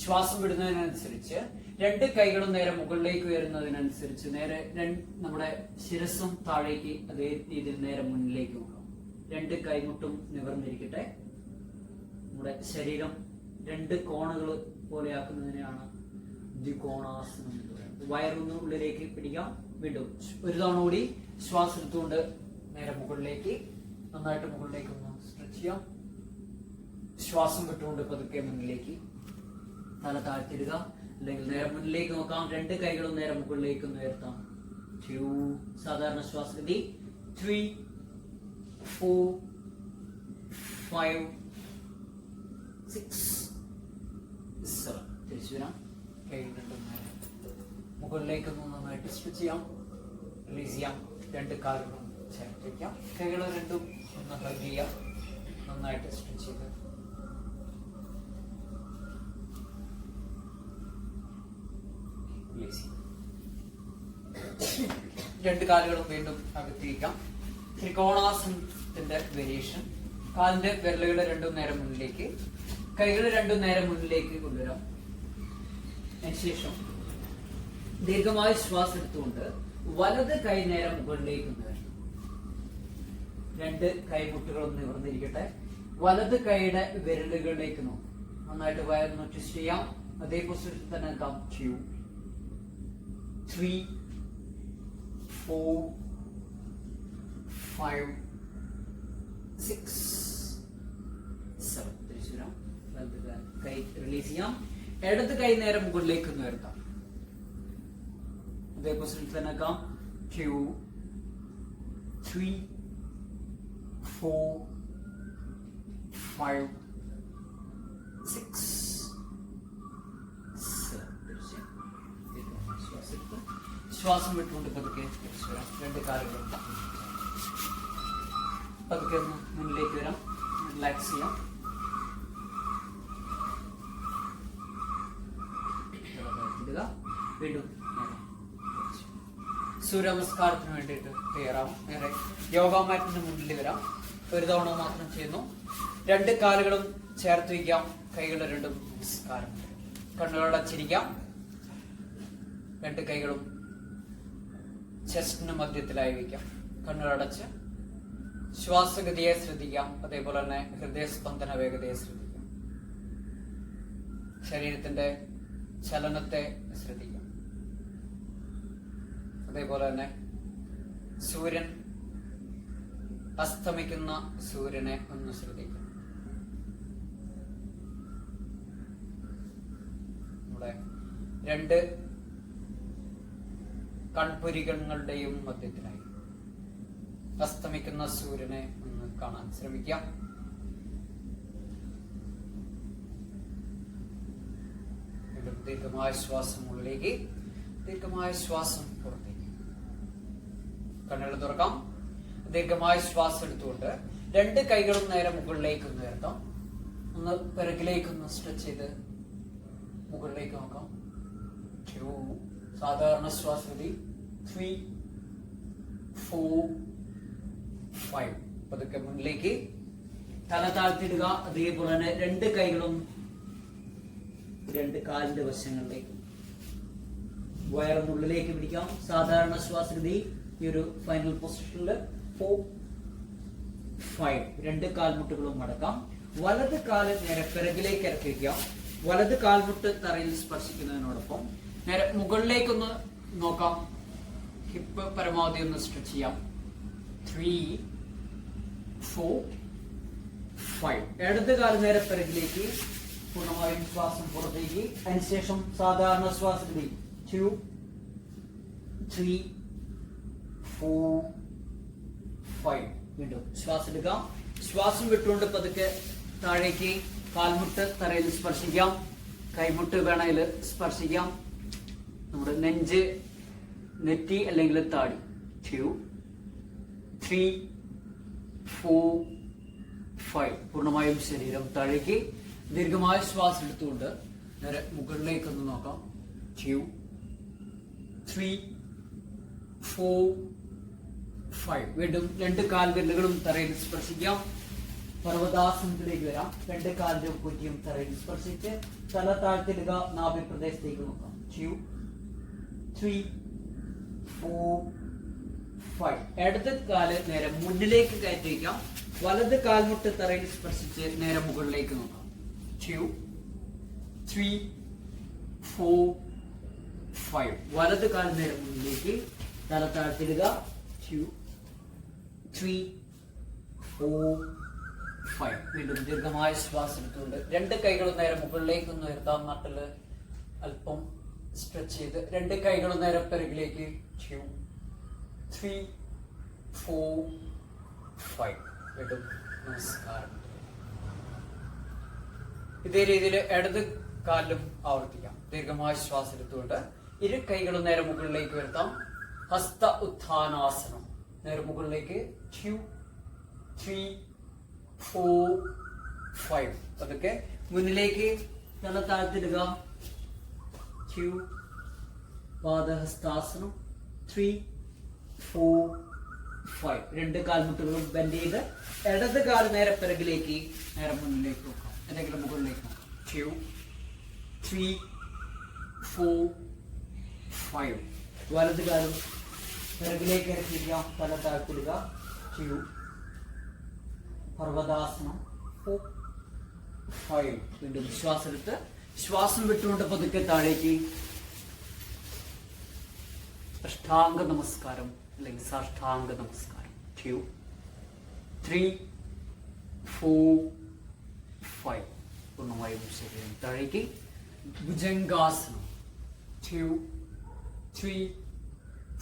ശ്വാസം വിടുന്നതിനനുസരിച്ച് രണ്ട് കൈകളും നേരെ മുകളിലേക്ക് ഉയരുന്നതിനനുസരിച്ച് നേരെ നമ്മുടെ ശിരസും താഴേക്ക് അതേ രീതിയിൽ നേരെ മുന്നിലേക്ക് നോക്കാം. രണ്ട് കൈമുട്ടും നിവർന്നിരിക്കട്ടെ. നമ്മുടെ ശരീരം രണ്ട് കോണുകൾ പോലെയാക്കുന്നതിനെയാണ് ദ്വികോണാസനം എന്ന് പറയുന്നത്. വയറൊന്ന് ഉള്ളിലേക്ക് പിടിക്കാം. വീണ്ടും ഒരു തവണ കൂടി ശ്വാസം എടുത്തുകൊണ്ട് നേരെ മുകളിലേക്ക് നന്നായിട്ട് മുകളിലേക്ക് ഒന്ന് സ്ട്രെച്ച് ചെയ്യാം. ശ്വാസം വിട്ടുകൊണ്ട് പതുക്കെ മുന്നിലേക്ക് തല താഴ്ത്തിടുക. അല്ലെങ്കിൽ നേരെ മുന്നിലേക്ക് നോക്കാം. രണ്ട് കൈകളും നേരെ മുകളിലേക്ക് ഒന്ന് ഉയർത്താം. 2 സാധാരണ ശ്വാസഗതി. 3 4 5 6 7. തിരിച്ചു വരാം. കൈകൾ രണ്ടും നേരെ മുകളിലേക്ക് ഒന്ന് നന്നായിട്ട് സ്ട്രെച്ച് ചെയ്യാം. റിലീസ് ചെയ്യാം. രണ്ട് കാലുകളും ചേർത്ത് വയ്ക്കാം. കൈകൾ രണ്ടും ഒന്ന് ഹഗ് ചെയ്യാം. നന്നായിട്ട് സ്ട്രെച്ച് ചെയ്ത് രണ്ട് കാലുകളും വീണ്ടും അകത്തിരിക്കാം. ത്രികോണാസനത്തിന്റെ വേരിയേഷൻ. കാലിന്റെ വിരലുകൾ രണ്ടും നേരെ മുന്നിലേക്ക്, കൈകൾ രണ്ടും നേരെ മുന്നിലേക്ക് കൊണ്ടുവരാം. അതിനുശേഷം ദീർഘമായ ശ്വാസം എടുത്തുകൊണ്ട് വലത് കൈ നേരെ മുകളിലേക്ക് കൊണ്ടുവരാം. രണ്ട് കൈമുട്ടുകളൊന്ന് നിവർന്നിരിക്കട്ടെ. വലത് കൈയുടെ വിരലുകളിലേക്ക് നോക്കും. നന്നായിട്ട് വയറൊന്ന് ട്വിസ്റ്റ് ചെയ്യാം. അതേ പൊസിഷനിൽ തന്നെ നിൽക്കാം. 2 3 4 5 6 7. തിരിച്ചു വരാം. വലത് കൈ റിലീസ് ചെയ്യാം. ഇടത് കൈ നേരെ മുകളിലേക്ക് ഒന്ന് ഉയർത്താം. അതേ പൊസിഷനിൽ തന്നെ നിൽക്കാം. 2 3 4 5 6 7. ശ്വാസം വിട്ടുകൊണ്ട് പതുക്കെ രണ്ട് കാലുകളും പതുക്കെ ഒന്ന് മുന്നിലേക്ക് വരാം. റിലാക്സ് ചെയ്യാം. വീണ്ടും സൂര്യനമസ്കാരത്തിന് വേണ്ടിയിട്ട് തയ്യാറാവും. നേരെ യോഗ മാറ്റിന് മുന്നിൽ വരാം. ഒരു തവണ മാത്രം ചെയ്യുന്നു. രണ്ട് കാലുകളും ചേർത്ത് വയ്ക്കാം. കൈകൾ രണ്ടും നമസ്കാരം. കണ്ണുകളുടെ ചിരിക്കാം. രണ്ട് കൈകളും ചെസ്റ്റിന് മധ്യത്തിലായി വയ്ക്കാം. കണ്ണുകളടച്ച് ശ്വാസഗതിയെ ശ്രദ്ധിക്കാം. അതേപോലെ തന്നെ ഹൃദയസ്പന്ദന വേഗതയെ ശ്രദ്ധിക്കാം. ശരീരത്തിന്റെ ചലനത്തെ ശ്രദ്ധിക്കാം. അതേപോലെ തന്നെ സൂര്യൻ അസ്തമിക്കുന്ന സൂര്യനെ ഒന്ന് ശ്രദ്ധിക്കാം. നമ്മുടെ രണ്ട് കൺപുരികങ്ങളുടെയും മധ്യത്തിലായി അസ്തമിക്കുന്ന സൂര്യനെ ഒന്ന് കാണാൻ ശ്രമിക്കാം. വീണ്ടും ദീർഘമായ ശ്വാസം ഉള്ളിലേക്ക്, ദീർഘമായ ശ്വാസം പുറത്തേക്ക്. കണ്ണുകൾ തുറക്കാം. ദീർഘമായ ശ്വാസം എടുത്തുകൊണ്ട് 2 കൈകളും നേരെ മുകളിലേക്ക് ഒന്ന് ഉയർത്താം. ഒന്ന് പിറകിലേക്ക് ഒന്ന് സ്ട്രെച്ച് ചെയ്ത് മുകളിലേക്ക് നോക്കാം. 2, സാധാരണ ശ്വാസഗതി. 3, 4, 5. പതുക്കെ മുന്നിലേക്ക് തല താഴ്ത്തിയിടുക. അതേപോലെ തന്നെ 2 കൈകളും 2 കാലിന്റെ വശങ്ങളിലേക്ക്, വയറിനുള്ളിലേക്ക് പിടിക്കാം. സാധാരണ ശ്വാസഗതി. ഈ ഒരു ഫൈനൽ പൊസിഷനിൽ 4, 5. 2 കാൽമുട്ടുകളും മടക്കാം. വലത് കാല് നേരെ പിറകിലേക്ക് ഇറക്കി വയ്ക്കാം. വലത് കാൽമുട്ട് തറയിൽ സ്പർശിക്കുന്നതിനോടൊപ്പം നേരെ മുകളിലേക്കൊന്ന് നോക്കാം. ഹിപ്പ് പരമാവധി ഒന്ന് സ്ട്രെച്ച് ചെയ്യാം. 3, 4, 5. ഇടത് കാല് നേരെ പിറകിലേക്ക്, പൂർണ്ണമായും ശ്വാസം പുറത്തേക്ക്. അതിനുശേഷം സാധാരണ ശ്വാസഗതി. 2, 3, 4, 5. വീണ്ടും ശ്വാസം എടുക്കാം. ശ്വാസം വിട്ടുകൊണ്ട് പതുക്കെ താഴേക്ക് കാൽമുട്ട് തറയിൽ സ്പർശിക്കാം. കൈമുട്ട് വേണമെങ്കിൽ സ്പർശിക്കാം. നമ്മുടെ നെഞ്ച്, നെറ്റി അല്ലെങ്കിൽ താടി. 2, 3, 4, 5. പൂർണ്ണമായും ശരീരം താഴേക്ക്. ദീർഘമായ ശ്വാസം എടുത്തുകൊണ്ട് നേരെ മുകളിലേക്ക് ഒന്ന് നോക്കാം. 2, 3, 4, 5. വീണ്ടും 2 കാൽവിരലുകളും തറയിൽ സ്പർശിക്കാം. പർവ്വതാസനത്തിലേക്ക് വരാം. 2 കാലിന്റെ കുറ്റിയും തറയിൽ സ്പർശിച്ച് തല താഴ്ത്തിടുക. നാഭി പ്രദേശത്തേക്ക് നോക്കാം. 2, 3, 4, 5. ഇടത് കാല് നേരെ മുന്നിലേക്ക് കയറ്റി വയ്ക്കാം. വലത് കാൽമുട്ട് തറയിൽ സ്പർശിച്ച് നേരെ മുകളിലേക്ക് നോക്കാം. 2, 3, 4, 5. വലത് കാൽ നേരെ മുന്നിലേക്ക്, തല താഴ്ത്തിടുക. 2, 3, 4, 5. വീണ്ടും ദീർഘമായ ശ്വാസം എടുത്തുകൊണ്ട് 2 കൈകളും നേരെ മുകളിലേക്ക് ഒന്ന് ഉയർത്താം. നട്ടില് അല്പം സ്ട്രെച്ച് ചെയ്ത് 2 കൈകളും നേരെ പിറകിലേക്ക്. 2, 3, 4, 5. വീണ്ടും നമസ്കാരം. ഇതേ രീതിയിൽ ഇടത് കാലിലും ആവർത്തിക്കാം. ദീർഘമായ ശ്വാസം എടുത്തുകൊണ്ട് 2 കൈകളും നേരെ മുകളിലേക്ക് ഉയർത്താം. ഹസ്ത ഉത്ഥാനാസനം. നേരെ മുകളിലേക്ക്. 2, 3, 4, 5. അതൊക്കെ മുന്നിലേക്ക് തല താഴ്ത്തിടുക. 2, പാദഹസ്താസനം. 3, 4, 5. 2 കാൽമുട്ടുകളും ബെൻഡ് ചെയ്ത് ഇടത് കാൽ നേരെ പിറകിലേക്ക്, നേരെ മുന്നിലേക്ക് നോക്കാം. അല്ലെങ്കിൽ മുകളിലേക്ക് നോക്കാം. 2, 3, 4, 5. വലത് കാലും പിറകിലേക്ക് ഇറക്കിയിരിക്കാം. തല താഴ്ത്തിടുക. 2, പർവ്വതാസനം. 4, 5. വീണ്ടും ശ്വാസം എടുത്ത് ശ്വാസം വിട്ടുകൊണ്ട് പതുക്കെ താഴേക്ക്. അഷ്ടാംഗ നമസ്കാരം അല്ലെങ്കിൽ സാഷ്ടാംഗ നമസ്കാരം. 2, 3, 4, 5. പൂർണ്ണമായും ശരീരം താഴേക്ക്. ഭുജംഗാസനം. 2, 3,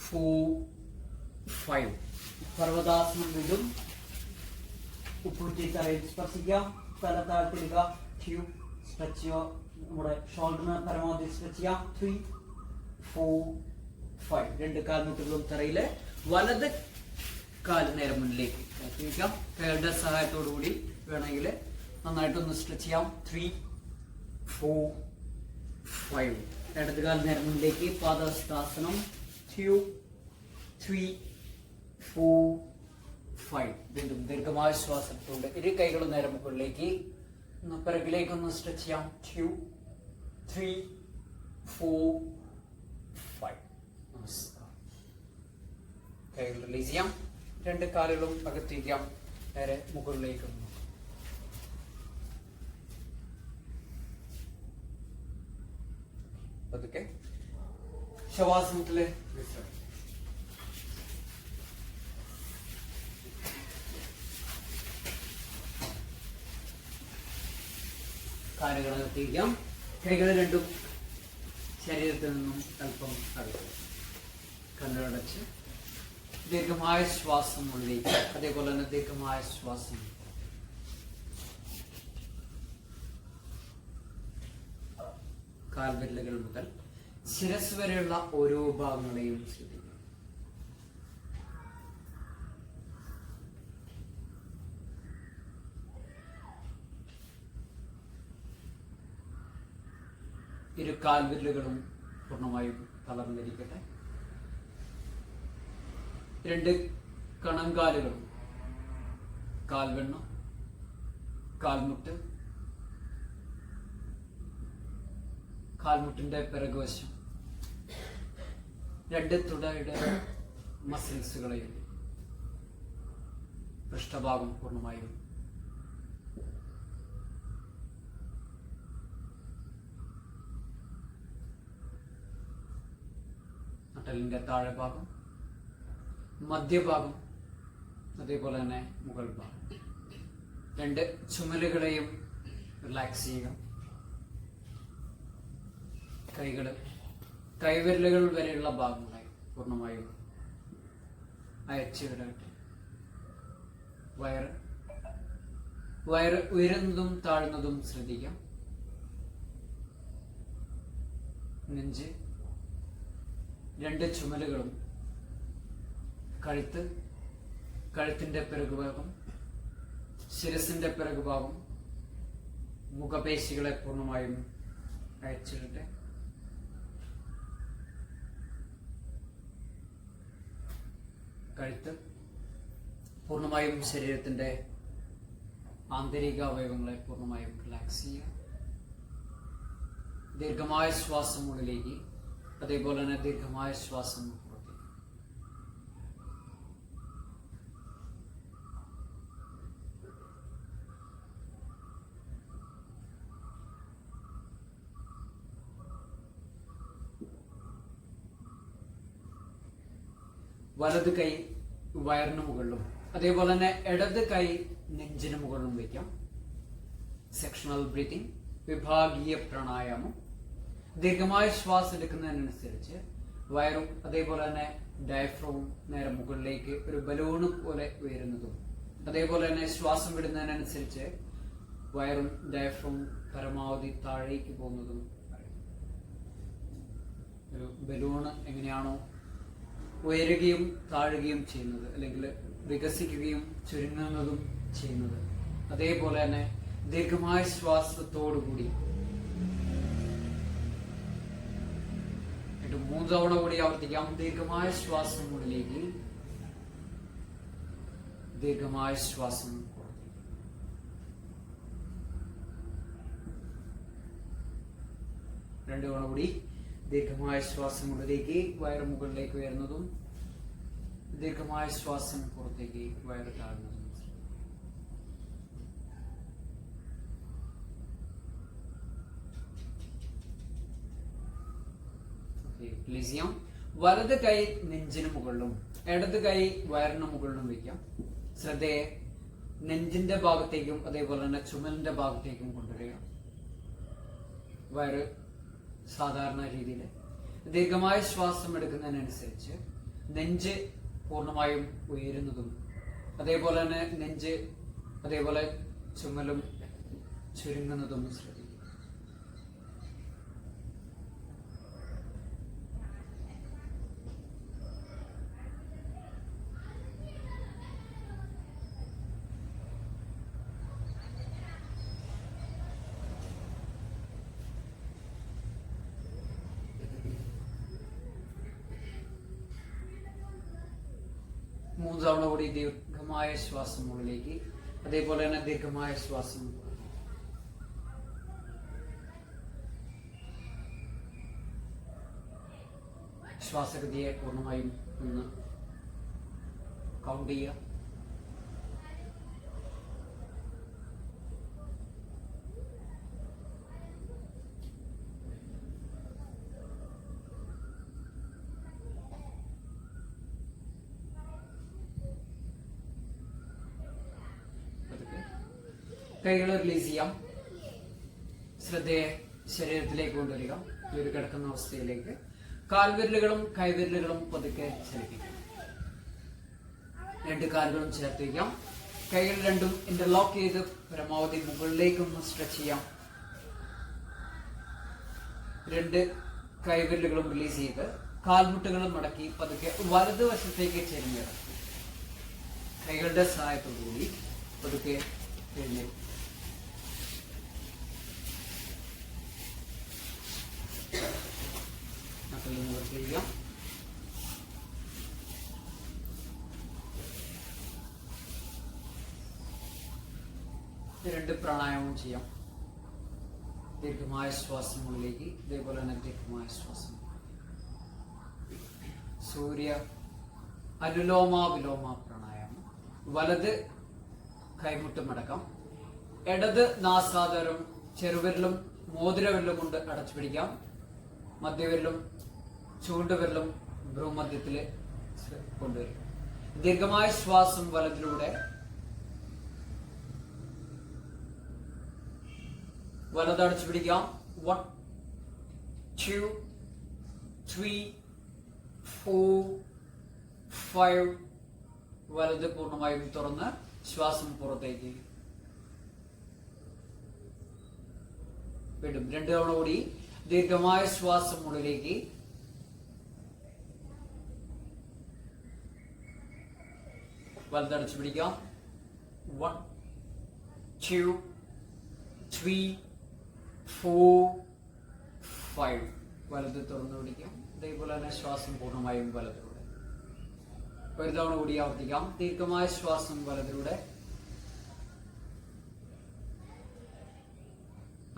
4, 5. പർവ്വതാസനം. വീണ്ടും ഉപ്പുറ്റി തറയിൽ സ്പർശിക്കാം. തല താഴ്ത്തിടുക. 2, സ്ട്രെച്ച് നമ്മുടെ ഷോൾഡറിന് പരമാവധി സ്ട്രെച്ച് ചെയ്യാം. 3, 4, 5. 2 കാൽമുട്ടുകളും തറയില്. വലത് കാല് നേരെ മുന്നിലേക്ക് വയ്ക്കാം. കൈകളുടെ സഹായത്തോടു കൂടി വേണമെങ്കിൽ നന്നായിട്ടൊന്ന് സ്ട്രെച്ച് ചെയ്യാം. 3, 4, 5. ഇടത് കാൽ നേരെ മുന്നിലേക്ക്. പാദഹസ്താസനം. 2, 3, 4, 5. വീണ്ടും ദീർഘമായ ശ്വാസം എടുത്തുകൊണ്ട് 2 കൈകളും നേരെ മുകളിലേക്ക്. പിറകിലേക്കൊന്ന് സ്ട്രെച്ച് ചെയ്യാം. 2, 3, 4, 5. നമസ്കാരം. കൈകൾ റിലീസ് ചെയ്യാം. 2 കാലുകളും അകത്തേക്കാം. നേരെ മുകളിലേക്ക് നോക്കാം. പതുക്കെ ശവാസനത്തില് കാലുകൾ അകത്തേക്കാം. കൈകൾ രണ്ടും ശരീരത്തിൽ നിന്നും അല്പം അകത്ത്. കണ്ണടച്ച് ദീർഘമായ ശ്വാസം ഉള്ളിലേക്ക്. അതേപോലെ തന്നെ ദീർഘമായ ശ്വാസം. കാൽവിരലുകൾ മുതൽ ശിരസ് വരെയുള്ള ഓരോ ഭാഗങ്ങളെയും ശ്രദ്ധിക്കുക. ഇരു കാൽവിരലുകളും പൂർണ്ണമായും തളർന്നിരിക്കട്ടെ. രണ്ട് കണങ്കാലുകളും, കാൽവെണ്ണ, കാൽമുട്ട്, കാൽമുട്ടിന്റെ പിറകുവശം, രണ്ട് തുടയുടെ മസിൽസുകളെയും പൃഷ്ഠഭാഗം പൂർണ്ണമായും നട്ടലിന്റെ താഴെ ഭാഗം, മധ്യഭാഗം, അതേപോലെ തന്നെ മുകൾ ഭാഗം, രണ്ട് ചുമലുകളെയും റിലാക്സ് ചെയ്യുക. കൈവിരലുകൾ വരെയുള്ള ഭാഗങ്ങളെ പൂർണ്ണമായും അയച്ചുവിടട്ടെ. വയറ് ഉയരുന്നതും താഴ്ന്നതും ശ്രദ്ധിക്കാം. നെഞ്ച്, രണ്ട് ചുമലുകളും, കഴുത്തിന്റെ പിറകുഭാഗം, ശിരസിന്റെ പിറകുഭാഗം, മുഖപേശികളെ പൂർണ്ണമായും അയച്ചിടട്ടെ. കഴുത്ത് പൂർണ്ണമായും ശരീരത്തിന്റെ ആന്തരിക അവയവങ്ങളെ പൂർണ്ണമായും റിലാക്സ് ചെയ്യുക. ദീർഘമായ ശ്വാസം ഉള്ളിലേക്ക്, അതേപോലെ തന്നെ ദീർഘമായ ശ്വാസം പുറത്തേക്ക്. വലത് കൈ വയറിന് മുകളിലും അതേപോലെ തന്നെ ഇടത് കൈ നെഞ്ചിന് മുകളിലും വയ്ക്കാം. സെക്ഷണൽ ബ്രീത്തിങ്, വിഭാഗീയ പ്രാണായാമം. ദീർഘമായ ശ്വാസം എടുക്കുന്നതിനനുസരിച്ച് വയറും അതേപോലെ തന്നെ ഡയഫ്രവും നേരെ മുകളിലേക്ക് ഒരു ബലൂണ് പോലെ ഉയരുന്നതും, അതേപോലെ തന്നെ ശ്വാസം വിടുന്നതിനനുസരിച്ച് വയറും ഡയഫ്രവും പരമാവധി താഴേക്ക് പോകുന്നതും. ഒരു ബലൂണ് എങ്ങനെയാണോ ഉയരുകയും താഴുകയും ചെയ്യുന്നത്, അല്ലെങ്കിൽ വികസിക്കുകയും ചുരുങ്ങുന്നതും ചെയ്യുന്നത്, അതേപോലെ തന്നെ ദീർഘമായ ശ്വാസത്തോടുകൂടി 3 തവണ കൂടി ആവർത്തിക്കാം. ദീർഘമായ ശ്വാസം ഉള്ളിലേക്ക്, ദീർഘമായ ശ്വാസം പുറത്തേക്ക്. 2 തവണ കൂടി ദീർഘമായ ശ്വാസം ഉള്ളിലേക്ക്, വയറ് മുകളിലേക്ക് ഉയർന്നതും, ദീർഘമായ ശ്വാസം പുറത്തേക്ക്, വയറ് താഴ്ന്നതും. റിലീസ് ചെയ്യാം. വലത് കൈ നെഞ്ചിന് മുകളിലും ഇടത് കൈ വയറിന് മുകളിലും വയ്ക്കാം. ശ്രദ്ധയെ നെഞ്ചിന്റെ ഭാഗത്തേക്കും അതേപോലെ തന്നെ ചുമലിന്റെ ഭാഗത്തേക്കും കൊണ്ടുവരിക. വയറ് സാധാരണ രീതിയിൽ ദീർഘമായ ശ്വാസം എടുക്കുന്നതിനനുസരിച്ച് നെഞ്ച് പൂർണ്ണമായും ഉയരുന്നതും, അതേപോലെ തന്നെ നെഞ്ച് അതേപോലെ ചുമലും ചുരുങ്ങുന്നതും ശ്രദ്ധിക്കുക. മൂന്ന് തവണ കൂടി ദീർഘമായ ശ്വാസം ഉള്ളിലേക്ക്, അതേപോലെ തന്നെ ദീർഘമായ ശ്വാസം. ശ്വാസഗതിയെ പൂർണ്ണമായും ഒന്ന് കൗണ്ട് ചെയ്യുക. കൈകൾ റിലീസ് ചെയ്യാം. ശ്രദ്ധയെ ശരീരത്തിലേക്ക് കൊണ്ടുവരിക. ഈ ഒരു കിടക്കുന്ന അവസ്ഥയിലേക്ക് കാൽവിരലുകളും കൈവിരലുകളും പതുക്കെ ചലിപ്പിക്കാം. 2 കാലുകളും ചേർത്ത് വയ്ക്കാം. കൈകൾ രണ്ടും ഇന്റർലോക്ക് ചെയ്ത് പരമാവധി മുകളിലേക്കൊന്ന് സ്ട്രെച്ച് ചെയ്യാം. രണ്ട് കൈവിരലുകളും റിലീസ് ചെയ്ത് കാൽമുട്ടുകളും മടക്കി പതുക്കെ വലതുവശത്തേക്ക് ചെരിഞ്ഞിറക്കി. കൈകളുടെ സഹായത്തോടുകൂടി പതുക്കെ എഴുന്നേൽക്കും. ചെയ്യാം. രണ്ട് പ്രാണായാമം ചെയ്യാം. ദീർഘമായ ശ്വാസങ്ങളിലേക്ക്, ഇതേപോലെ തന്നെ ദീർഘമായ ശ്വാസം. സൂര്യ അനുലോമ വിലോമ പ്രാണായാമം. വലത് കൈമുട്ട് മടക്കാം. ഇടത് നാസാധാരം ചെറുവിരലും മോതിരവിരലും കൊണ്ട് അടച്ചു പിടിക്കാം. മധ്യവിരലും ചൂണ്ടുവിരലും ഭ്രൂമധ്യത്തിൽ കൊണ്ടുവരും. ദീർഘമായ ശ്വാസം വലതിലൂടെ. വലതടച്ചു പിടിക്കാം. 1 2 3 4 5. വലത് പൂർണ്ണമായും തുറന്ന് ശ്വാസം പുറത്തേക്ക്. വീണ്ടും 2 തവണ കൂടി ദീർഘമായ ശ്വാസം ഉള്ളിലേക്ക്. വലതടച്ചു പിടിക്കാം. 1 2 3 4 5. വലത് തുറന്നു പിടിക്കാം. അതേപോലെ തന്നെ ശ്വാസം പൂർണ്ണമായും വലതിലൂടെ. ഒരു തവണ കൂടി ആവർത്തിക്കാം. ദീർഘമായ ശ്വാസം വലതിലൂടെ.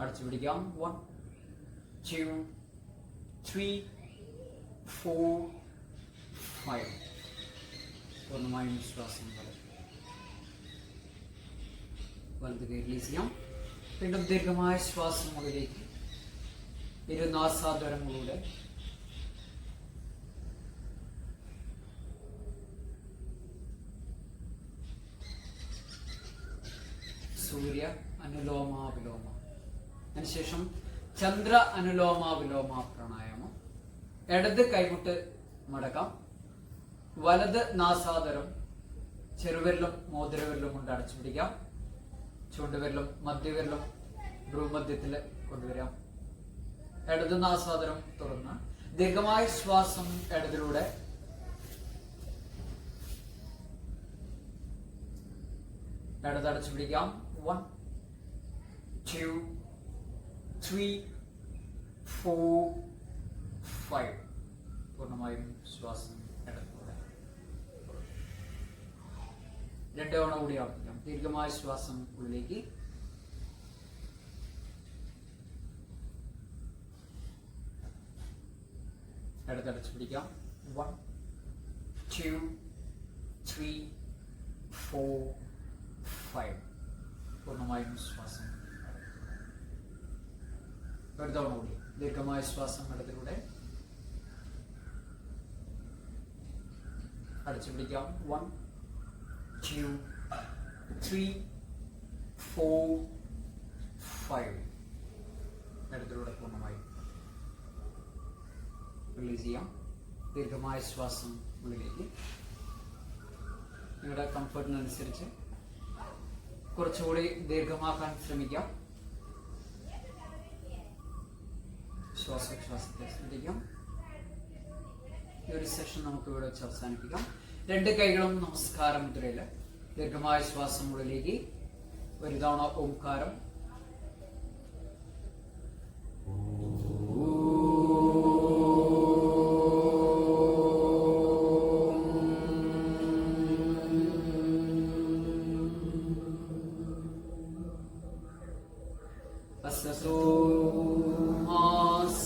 അടച്ചു പിടിക്കാം. 1 2 3 4 5. പൂർണ്ണമായും ശ്വാസം വലത് കൈ റിലീസ് ചെയ്യാം. വീണ്ടും ദീർഘമായ ശ്വാസം മുകളിലേക്ക്. ഇരുനാസാദ്വാരങ്ങളിലൂടെ. സൂര്യ അനുലോമ വിലോമ. അതിനുശേഷം ചന്ദ്ര അനുലോമ വിലോമ പ്രാണായാമം. ഇടത് കൈമുട്ട് മടക്കാം. വലത് നാസാദരം ചെറുവിരലും മോതിരവിരലും കൊണ്ട് അടച്ചു പിടിക്കാം. ചൂണ്ടുവിരലും മധ്യവിരലും ഭ്രൂമധ്യത്തിൽ കൊണ്ടുവരാം. ഇടത് നാസാദരം തുറന്ന് ദീർഘമായ ശ്വാസം ഇടതിലൂടെ. ഇടതടച്ചു പിടിക്കാം. 1 2 3 4 5. പൂർണ്ണമായും ശ്വാസം ഇടതിലൂടെ. 2 തവണ കൂടി ആവർത്തിക്കാം. ദീർഘമായ ശ്വാസം ഉള്ളിലേക്ക്. ഇടതടച്ചു പിടിക്കാം. 1 2 3 4 5. പൂർണ്ണമായും ശ്വാസം. ഒരു തവണ കൂടി ദീർഘമായ ശ്വാസം ഇടതിലൂടെ. അടച്ചു പിടിക്കാം. 1 2 3 4 5. ഇടതിലൂടെ പൂർണ്ണമായും റിലീസ് ചെയ്യാം. ദീർഘമായ ശ്വാസം ഉള്ളിലേക്ക്. നിങ്ങളുടെ കംഫർട്ടിനനുസരിച്ച് കുറച്ചുകൂടി ദീർഘമാക്കാൻ ശ്രമിക്കാം. ശ്വാസോച്ഛ്വാസത്തെ ശ്രദ്ധിക്കാം. ഈ ഒരു സെഷൻ നമുക്ക് ഇവിടെ വെച്ച് അവസാനിപ്പിക്കാം. 2 കൈകളും നമസ്കാര മുദ്രയില്. ദീർഘമായ ശ്വാസം ഉള്ളിലേക്ക്. ഒരു തവണ ഓംകാരം.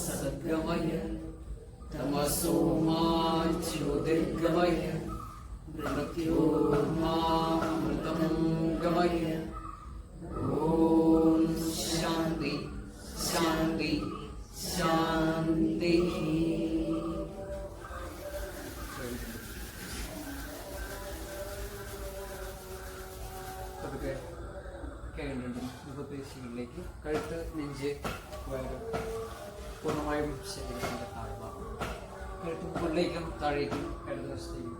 സദ്ഗമയ തമസോമാ ജ്യോതിർഗമയ മൃത്യോർമാമൃതം ഗമയ. ഓം ശാന്തി ശാന്തി ശാന്തി. മുഖപേശികളിലേക്ക്. കഴുത്ത്, നെഞ്ച്, വയറ്, പൂർണ്ണമായും ശരീരത്തിന്റെ താഴ്ഭാഗം. കഴുത്ത് മുകളിലേക്കും താഴേക്കും ഇടതുവശത്തേക്കും.